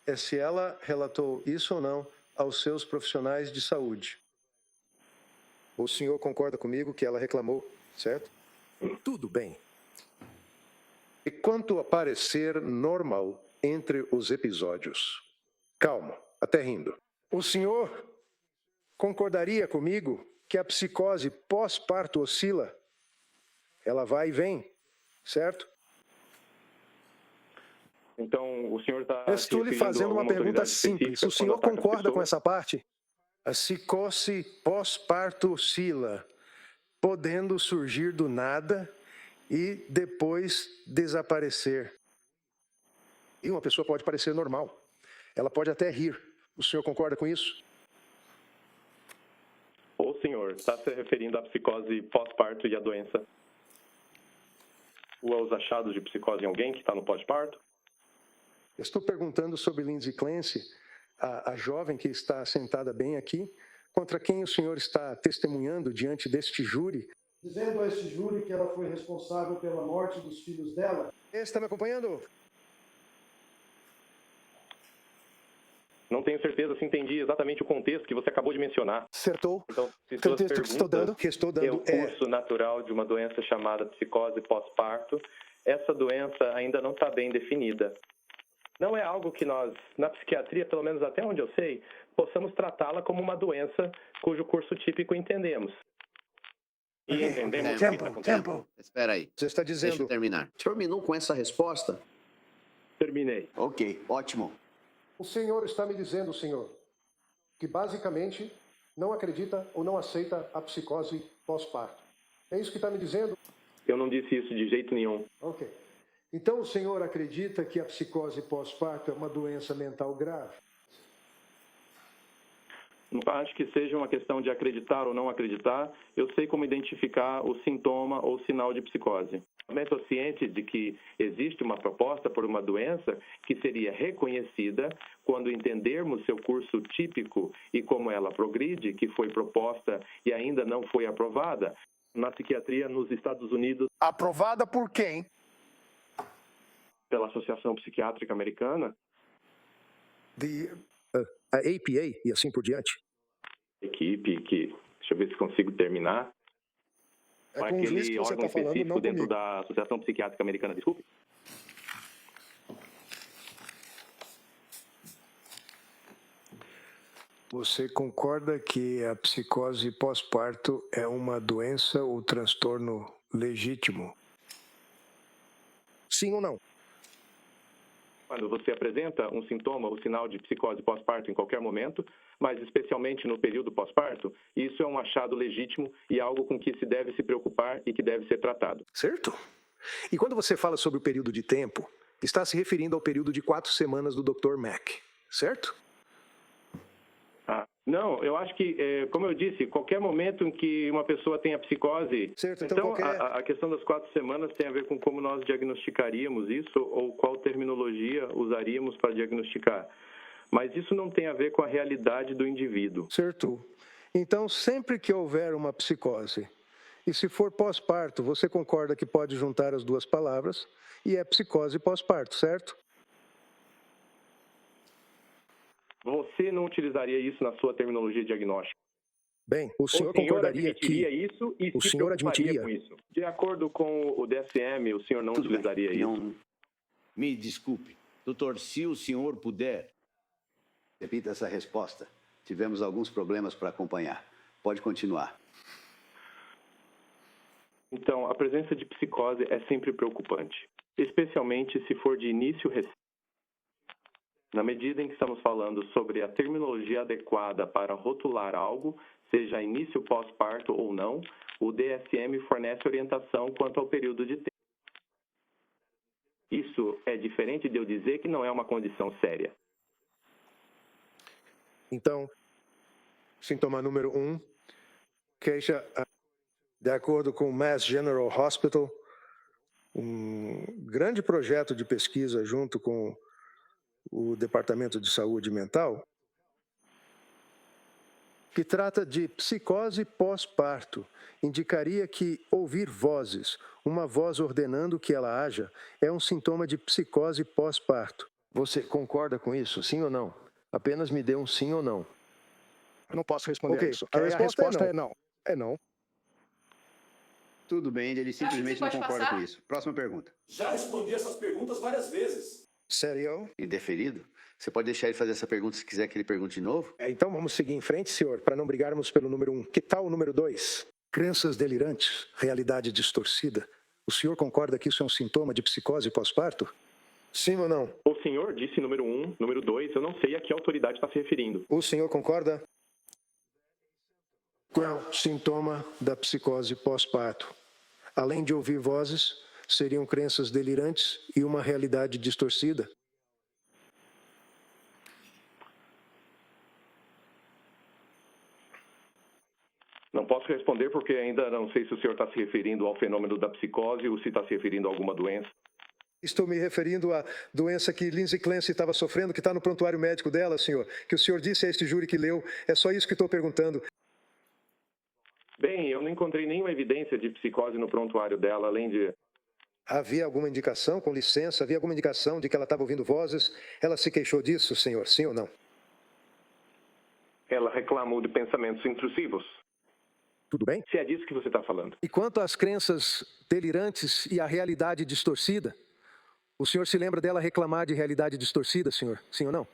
[SPEAKER 1] é se ela relatou isso ou não aos seus profissionais de saúde. O senhor concorda comigo que ela reclamou, certo? Tudo bem. E quanto a parecer normal entre os episódios? Calma, até rindo. O senhor concordaria comigo que a psicose pós-parto oscila? Ela vai e vem, certo?
[SPEAKER 3] Então, o senhor está...
[SPEAKER 1] Estou lhe fazendo uma pergunta simples. O senhor concorda com essa parte? A psicose pós-parto oscila, podendo surgir do nada e depois desaparecer. E uma pessoa pode parecer normal. Ela pode até rir. O senhor concorda com isso?
[SPEAKER 3] O senhor está se referindo à psicose pós-parto e à doença? Ou aos achados de psicose em alguém que está no pós-parto?
[SPEAKER 1] Estou perguntando sobre Lindsay Clancy, a jovem que está sentada bem aqui, contra quem o senhor está testemunhando diante deste júri. Dizendo a este júri que ela foi responsável pela morte dos filhos dela. Você está me acompanhando?
[SPEAKER 3] Não tenho certeza se entendi exatamente o contexto que você acabou de mencionar.
[SPEAKER 1] Acertou.
[SPEAKER 3] Então, se
[SPEAKER 1] O
[SPEAKER 3] suas
[SPEAKER 1] contexto que estou dando
[SPEAKER 3] é o curso natural de uma doença chamada psicose pós-parto, essa doença ainda não está bem definida. Não é algo que nós, na psiquiatria, pelo menos até onde eu sei, possamos tratá-la como uma doença cujo curso típico entendemos. E entendemos o que está acontecendo.
[SPEAKER 5] Espera aí.
[SPEAKER 1] Você está
[SPEAKER 5] Deixa eu
[SPEAKER 1] dizendo...
[SPEAKER 5] terminar. Terminou com essa resposta?
[SPEAKER 3] Terminei.
[SPEAKER 5] Ok, ótimo.
[SPEAKER 1] O senhor está me dizendo, senhor, que basicamente não acredita ou não aceita a psicose pós-parto. É isso que está me dizendo?
[SPEAKER 3] Eu não disse isso de jeito nenhum.
[SPEAKER 1] Ok. Então o senhor acredita que a psicose pós-parto é uma doença mental grave?
[SPEAKER 3] Não acho que seja uma questão de acreditar ou não acreditar. Eu sei como identificar o sintoma ou sinal de psicose. Também estou ciente de que existe uma proposta por uma doença que seria reconhecida quando entendermos seu curso típico e como ela progride, que foi proposta e ainda não foi aprovada na psiquiatria nos Estados Unidos.
[SPEAKER 8] Aprovada por quem?
[SPEAKER 3] Pela Associação Psiquiátrica Americana.
[SPEAKER 1] A APA e assim por diante?
[SPEAKER 3] Equipe que, deixa eu ver se consigo terminar.
[SPEAKER 8] É com o juiz que
[SPEAKER 3] Aquele
[SPEAKER 8] você
[SPEAKER 3] órgão
[SPEAKER 8] está falando,
[SPEAKER 3] específico
[SPEAKER 8] não
[SPEAKER 3] dentro
[SPEAKER 8] comigo.
[SPEAKER 3] da Associação Psiquiátrica Americana, desculpe.
[SPEAKER 1] Você concorda que a psicose pós-parto é uma doença ou transtorno legítimo? Sim ou não?
[SPEAKER 3] Quando você apresenta um sintoma ou sinal de psicose pós-parto em qualquer momento, mas especialmente no período pós-parto, isso é um achado legítimo e algo com que se deve se preocupar e que deve ser tratado.
[SPEAKER 1] Certo. E quando você fala sobre o período de tempo, está se referindo ao período de 4 semanas do Dr. Mack, certo?
[SPEAKER 3] Não, eu acho que, como eu disse, qualquer momento em que uma pessoa tenha psicose...
[SPEAKER 1] Certo, então qualquer...
[SPEAKER 3] a questão das 4 semanas tem a ver com como nós diagnosticaríamos isso ou qual terminologia usaríamos para diagnosticar. Mas isso não tem a ver com a realidade do indivíduo.
[SPEAKER 1] Certo. Então, sempre que houver uma psicose, e se for pós-parto, você concorda que pode juntar as duas palavras e é psicose pós-parto, certo?
[SPEAKER 3] Você não utilizaria isso na sua terminologia diagnóstica?
[SPEAKER 1] Bem, o senhor concordaria que...
[SPEAKER 3] isso e
[SPEAKER 1] o
[SPEAKER 3] se
[SPEAKER 1] senhor
[SPEAKER 3] preocuparia
[SPEAKER 1] admitiria
[SPEAKER 3] com isso? De acordo com o DSM, o senhor não
[SPEAKER 5] Tudo bem.
[SPEAKER 3] utilizaria isso?
[SPEAKER 5] Não. Me desculpe. Doutor, se o senhor puder... Repita essa resposta. Tivemos alguns problemas para acompanhar. Pode continuar.
[SPEAKER 3] Então, a presença de psicose é sempre preocupante, especialmente se for de início recente. Na medida em que estamos falando sobre a terminologia adequada para rotular algo, seja início pós-parto ou não, o DSM fornece orientação quanto ao período de tempo. Isso é diferente de eu dizer que não é uma condição séria.
[SPEAKER 1] Então, sintoma número 1, queixa, de acordo com o Mass General Hospital, um grande projeto de pesquisa junto com o Departamento de Saúde Mental, que trata de psicose pós-parto, indicaria que ouvir vozes, uma voz ordenando que ela haja, é um sintoma de psicose pós-parto. Você concorda com isso, sim ou não? Apenas me dê um sim ou não.
[SPEAKER 8] Eu não posso responder
[SPEAKER 1] Ok,
[SPEAKER 8] isso.
[SPEAKER 1] a
[SPEAKER 8] A
[SPEAKER 1] resposta
[SPEAKER 8] resposta
[SPEAKER 1] é
[SPEAKER 8] é não. É não.
[SPEAKER 5] Tudo bem, ele simplesmente não
[SPEAKER 2] pode
[SPEAKER 5] concorda
[SPEAKER 2] passar?
[SPEAKER 5] com isso. Próxima pergunta.
[SPEAKER 9] Já respondi essas perguntas várias vezes.
[SPEAKER 1] Sério?
[SPEAKER 5] Indeferido? Você pode deixar ele fazer essa pergunta se quiser que ele pergunte de novo?
[SPEAKER 1] Então vamos seguir em frente, senhor, para não brigarmos pelo número 1. Que tal o número 2? Crenças delirantes, realidade distorcida. O senhor concorda que isso é um sintoma de psicose pós-parto? Sim ou não?
[SPEAKER 3] O senhor disse número 1, número 2, eu não sei a que autoridade está se referindo.
[SPEAKER 1] O senhor concorda? Qual sintoma da psicose pós-parto? Além de ouvir vozes, seriam crenças delirantes e uma realidade distorcida?
[SPEAKER 3] Não posso responder porque ainda não sei se o senhor está se referindo ao fenômeno da psicose ou se está se referindo a alguma doença.
[SPEAKER 1] Estou me referindo à doença que Lindsay Clancy estava sofrendo, que está no prontuário médico dela, senhor. Que o senhor disse a este júri que leu. É só isso que estou perguntando.
[SPEAKER 3] Bem, eu não encontrei nenhuma evidência de psicose no prontuário dela, além de...
[SPEAKER 1] Havia alguma indicação, com licença, havia alguma indicação de que ela estava ouvindo vozes? Ela se queixou disso, senhor, sim ou não?
[SPEAKER 3] Ela reclamou de pensamentos intrusivos.
[SPEAKER 1] Tudo bem?
[SPEAKER 3] Se é disso que você está falando.
[SPEAKER 1] E quanto às crenças delirantes e à realidade distorcida, o senhor se lembra dela reclamar de realidade distorcida, senhor? Sim ou não?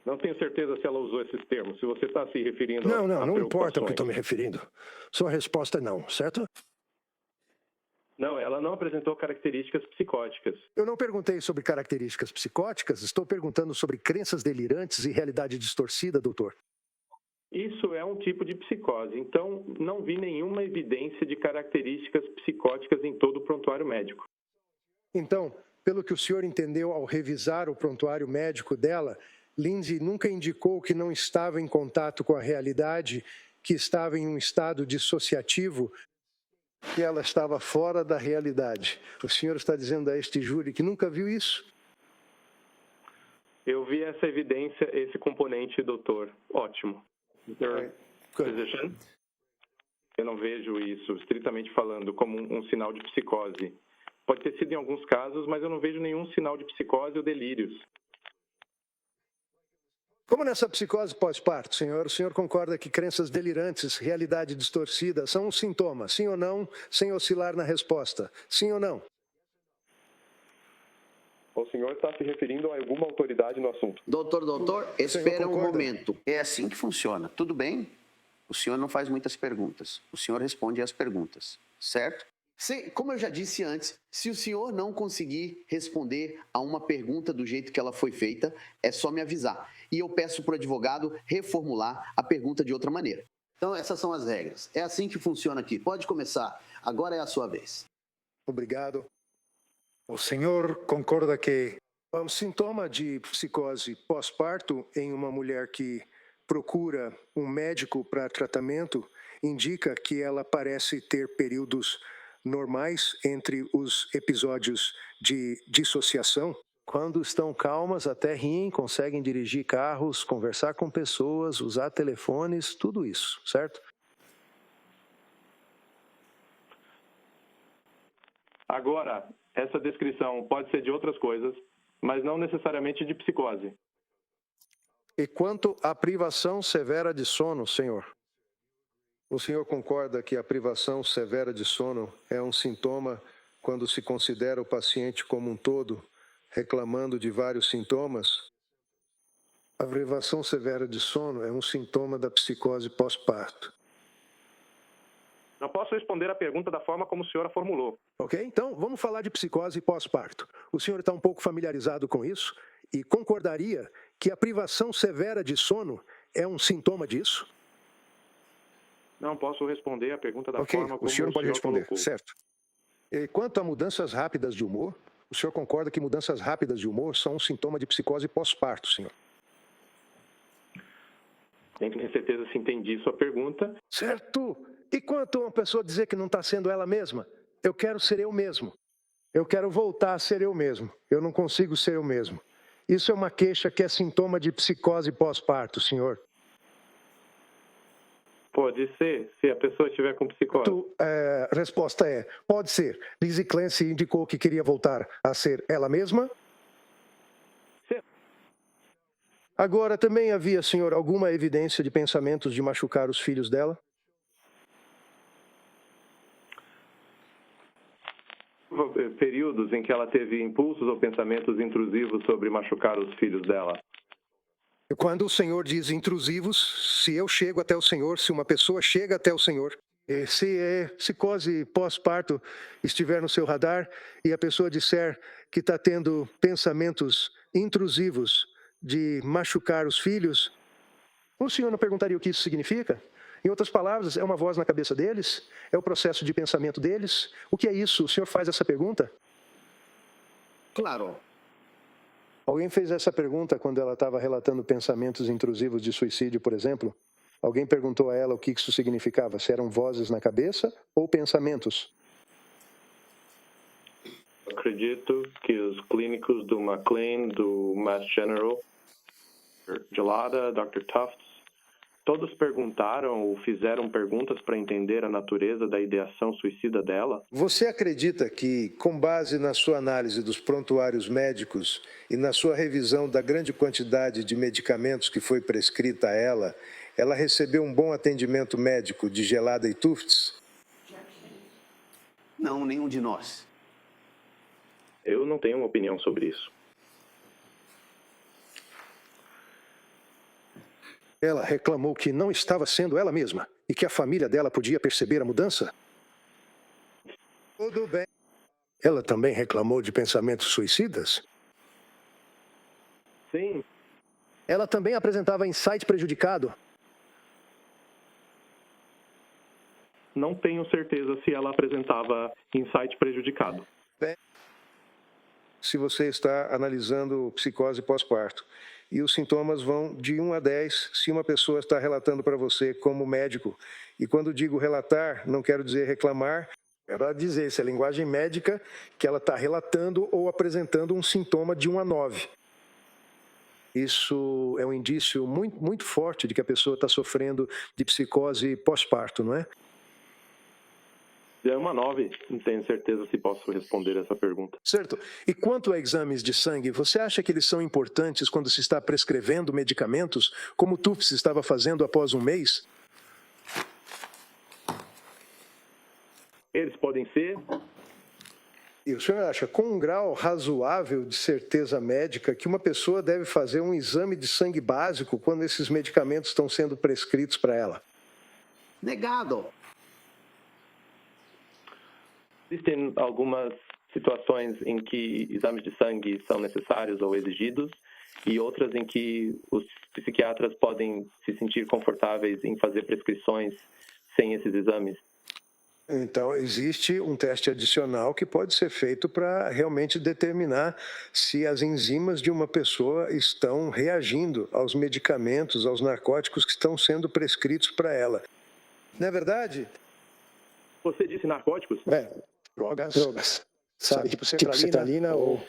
[SPEAKER 3] Não tenho certeza se ela usou esses termos. Se você está se referindo
[SPEAKER 8] Não,
[SPEAKER 3] a
[SPEAKER 8] não importa o que
[SPEAKER 3] preocupações.
[SPEAKER 8] estou me referindo. Sua resposta é não, certo?
[SPEAKER 3] Não, ela não apresentou características psicóticas.
[SPEAKER 1] Eu não perguntei sobre características psicóticas, estou perguntando sobre crenças delirantes e realidade distorcida, doutor.
[SPEAKER 3] Isso é um tipo de psicose, então não vi nenhuma evidência de características psicóticas em todo o prontuário médico.
[SPEAKER 1] Então, pelo que o senhor entendeu ao revisar o prontuário médico dela, Lindsay nunca indicou que não estava em contato com a realidade, que estava em um estado dissociativo, que ela estava fora da realidade. O senhor está dizendo a este júri que nunca viu isso?
[SPEAKER 3] Eu vi essa evidência, esse componente, doutor. Ótimo. Mr. Physician, eu não vejo isso, estritamente falando, como um sinal de psicose. Pode ter sido em alguns casos, mas eu não vejo nenhum sinal de psicose ou delírios.
[SPEAKER 1] Como nessa psicose pós-parto, senhor, o senhor concorda que crenças delirantes, realidade distorcida, são um sintoma, sim ou não, sem oscilar na resposta? Sim ou não?
[SPEAKER 3] O senhor está se referindo a alguma autoridade no assunto?
[SPEAKER 5] Doutor, espera um
[SPEAKER 1] concorda?
[SPEAKER 5] momento. É assim que funciona. Tudo bem? O senhor não faz muitas perguntas. O senhor responde às perguntas, certo? Como eu já disse antes, se o senhor não conseguir responder a uma pergunta do jeito que ela foi feita, é só me avisar. E eu peço para o advogado reformular a pergunta de outra maneira. Então, essas são as regras. É assim que funciona aqui. Pode começar. Agora é a sua vez.
[SPEAKER 1] Obrigado.
[SPEAKER 8] O senhor concorda que
[SPEAKER 1] Um sintoma de psicose pós-parto em uma mulher que procura um médico para tratamento indica que ela parece ter períodos normais entre os episódios de dissociação. Quando estão calmas, até riem, conseguem dirigir carros, conversar com pessoas, usar telefones, tudo isso, certo?
[SPEAKER 3] Agora, essa descrição pode ser de outras coisas, mas não necessariamente de psicose.
[SPEAKER 1] E quanto à privação severa de sono, senhor? O senhor concorda que a privação severa de sono é um sintoma quando se considera o paciente como um todo, reclamando de vários sintomas? A privação severa de sono é um sintoma da psicose pós-parto.
[SPEAKER 3] Não posso responder a pergunta da forma como o senhor a formulou.
[SPEAKER 1] Ok? Então, vamos falar de psicose pós-parto. O senhor está um pouco familiarizado com isso e concordaria que a privação severa de sono é um sintoma disso?
[SPEAKER 3] Não posso responder a pergunta da
[SPEAKER 1] Ok,
[SPEAKER 3] forma como
[SPEAKER 1] o senhor não pode responder,
[SPEAKER 3] colocou.
[SPEAKER 1] certo. E quanto a mudanças rápidas de humor, o senhor concorda que mudanças rápidas de humor são um sintoma de psicose pós-parto, senhor?
[SPEAKER 3] Tenho que ter certeza se entendi sua pergunta.
[SPEAKER 1] Certo! E quanto a uma pessoa dizer que não está sendo ela mesma? Eu quero ser eu mesmo. Eu quero voltar a ser eu mesmo. Eu não consigo ser eu mesmo. Isso é uma queixa que é sintoma de psicose pós-parto, senhor.
[SPEAKER 3] Pode ser, se a pessoa estiver com psicose.
[SPEAKER 1] Resposta é, pode ser. Lizzie Clancy indicou que queria voltar a ser ela mesma?
[SPEAKER 3] Sim.
[SPEAKER 1] Agora, também havia, senhor, alguma evidência de pensamentos de machucar os filhos dela?
[SPEAKER 3] Períodos em que ela teve impulsos ou pensamentos intrusivos sobre machucar os filhos dela.
[SPEAKER 1] Quando o senhor diz intrusivos, se eu chego até o senhor, se uma pessoa chega até o senhor, se a psicose pós-parto estiver no seu radar e a pessoa disser que está tendo pensamentos intrusivos de machucar os filhos, o senhor não perguntaria o que isso significa? Em outras palavras, é uma voz na cabeça deles? É o processo de pensamento deles? O que é isso? O senhor faz essa pergunta?
[SPEAKER 5] Claro.
[SPEAKER 1] Alguém fez essa pergunta quando ela estava relatando pensamentos intrusivos de suicídio, por exemplo? Alguém perguntou a ela o que isso significava? Se eram vozes na cabeça ou pensamentos?
[SPEAKER 3] Acredito que os clínicos do McLean, do Mass General, Gelada, Dr. Tufts, todos perguntaram ou fizeram perguntas para entender a natureza da ideação suicida dela?
[SPEAKER 1] Você acredita que, com base na sua análise dos prontuários médicos e na sua revisão da grande quantidade de medicamentos que foi prescrita a ela recebeu um bom atendimento médico de Gelada e Tufts?
[SPEAKER 5] Não, nenhum de nós.
[SPEAKER 3] Eu não tenho uma opinião sobre isso.
[SPEAKER 1] Ela reclamou que não estava sendo ela mesma e que a família dela podia perceber a mudança? Tudo bem. Ela também reclamou de pensamentos suicidas?
[SPEAKER 3] Sim.
[SPEAKER 1] Ela também apresentava insight prejudicado?
[SPEAKER 3] Não tenho certeza se ela apresentava insight prejudicado.
[SPEAKER 1] Se você está analisando psicose pós-parto e os sintomas vão de 1 a 10 se uma pessoa está relatando para você como médico. E quando digo relatar, não quero dizer reclamar, quero dizer se é linguagem médica que ela está relatando ou apresentando um sintoma de 1 a 9. Isso é um indício muito, muito forte de que a pessoa está sofrendo de psicose pós-parto, não é?
[SPEAKER 3] É uma 9, não tenho certeza se posso responder essa pergunta.
[SPEAKER 1] Certo. E quanto a exames de sangue, você acha que eles são importantes quando se está prescrevendo medicamentos, como o Tufts estava fazendo após um mês?
[SPEAKER 3] Eles podem ser.
[SPEAKER 1] E o senhor acha, com um grau razoável de certeza médica, que uma pessoa deve fazer um exame de sangue básico quando esses medicamentos estão sendo prescritos para ela?
[SPEAKER 5] Negado.
[SPEAKER 3] Existem algumas situações em que exames de sangue são necessários ou exigidos e outras em que os psiquiatras podem se sentir confortáveis em fazer prescrições sem esses exames.
[SPEAKER 1] Então, existe um teste adicional que pode ser feito para realmente determinar se as enzimas de uma pessoa estão reagindo aos medicamentos, aos narcóticos que estão sendo prescritos para ela. Não é verdade?
[SPEAKER 3] Você disse narcóticos?
[SPEAKER 1] Drogas. Sabe, tipo sertralina ou...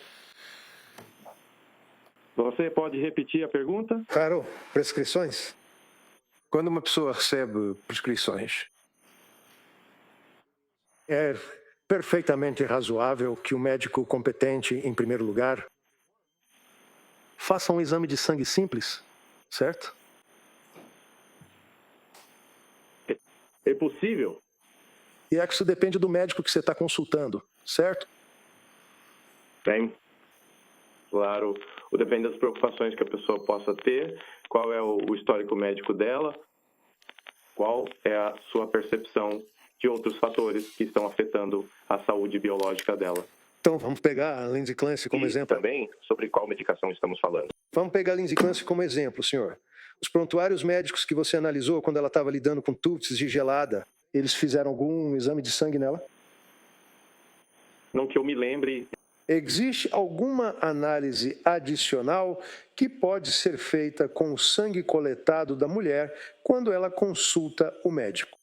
[SPEAKER 3] Você pode repetir a pergunta?
[SPEAKER 1] Claro, prescrições. Quando uma pessoa recebe prescrições, é perfeitamente razoável que o médico competente, em primeiro lugar, faça um exame de sangue simples, certo?
[SPEAKER 3] É possível?
[SPEAKER 1] E é que isso depende do médico que você está consultando, certo?
[SPEAKER 3] Bem, claro, depende das preocupações que a pessoa possa ter, qual é o histórico médico dela, qual é a sua percepção de outros fatores que estão afetando a saúde biológica dela.
[SPEAKER 1] Então, vamos pegar a Lindsay Clancy como exemplo.
[SPEAKER 6] Também sobre qual medicação estamos falando.
[SPEAKER 1] Vamos pegar a Lindsay Clancy como exemplo, senhor. Os prontuários médicos que você analisou quando ela estava lidando com Tufts de gelada, eles fizeram algum exame de sangue nela?
[SPEAKER 3] Não que eu me lembre.
[SPEAKER 1] Existe alguma análise adicional que pode ser feita com o sangue coletado da mulher quando ela consulta o médico,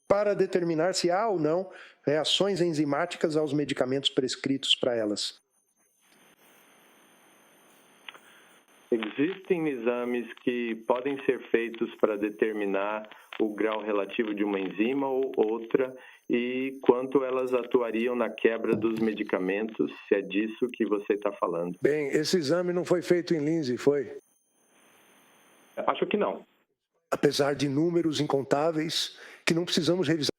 [SPEAKER 1] para determinar se há ou não reações enzimáticas aos medicamentos prescritos para elas?
[SPEAKER 3] Existem exames que podem ser feitos para determinar o grau relativo de uma enzima ou outra e quanto elas atuariam na quebra dos medicamentos, se é disso que você está falando.
[SPEAKER 1] Bem, esse exame não foi feito em Lindsay, foi?
[SPEAKER 3] Acho que não.
[SPEAKER 1] Apesar de números incontáveis que não precisamos revisar.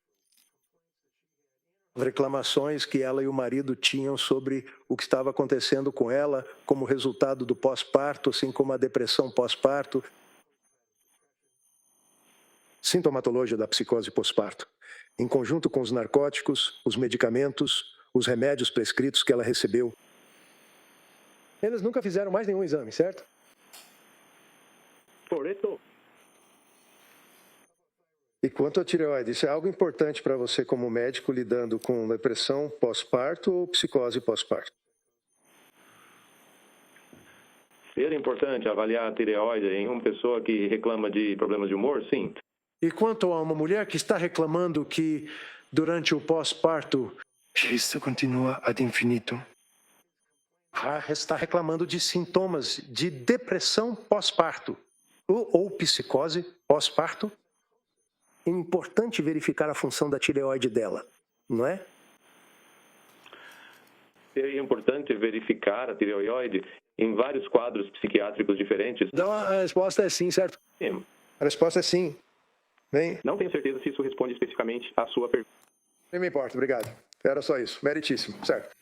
[SPEAKER 1] Reclamações que ela e o marido tinham sobre o que estava acontecendo com ela como resultado do pós-parto, assim como a depressão pós-parto. Sintomatologia da psicose pós-parto, em conjunto com os narcóticos, os medicamentos, os remédios prescritos que ela recebeu. Eles nunca fizeram mais nenhum exame, certo?
[SPEAKER 3] Correto.
[SPEAKER 1] E quanto à tireoide, isso é algo importante para você como médico lidando com depressão pós-parto ou psicose pós-parto?
[SPEAKER 3] Seria importante avaliar a tireoide em uma pessoa que reclama de problemas de humor? Sim.
[SPEAKER 1] E quanto a uma mulher que está reclamando que durante o pós-parto isso continua ad infinito, está reclamando de sintomas de depressão pós-parto ou psicose pós-parto, é importante verificar a função da tireoide dela, não é?
[SPEAKER 3] Seria importante verificar a tireoide em vários quadros psiquiátricos diferentes?
[SPEAKER 1] Então a resposta é sim, certo?
[SPEAKER 3] Sim.
[SPEAKER 1] A resposta é sim. Bem,
[SPEAKER 3] Não tenho certeza se isso responde especificamente à sua pergunta.
[SPEAKER 1] não me importa, obrigado. Era só isso, meritíssimo, certo?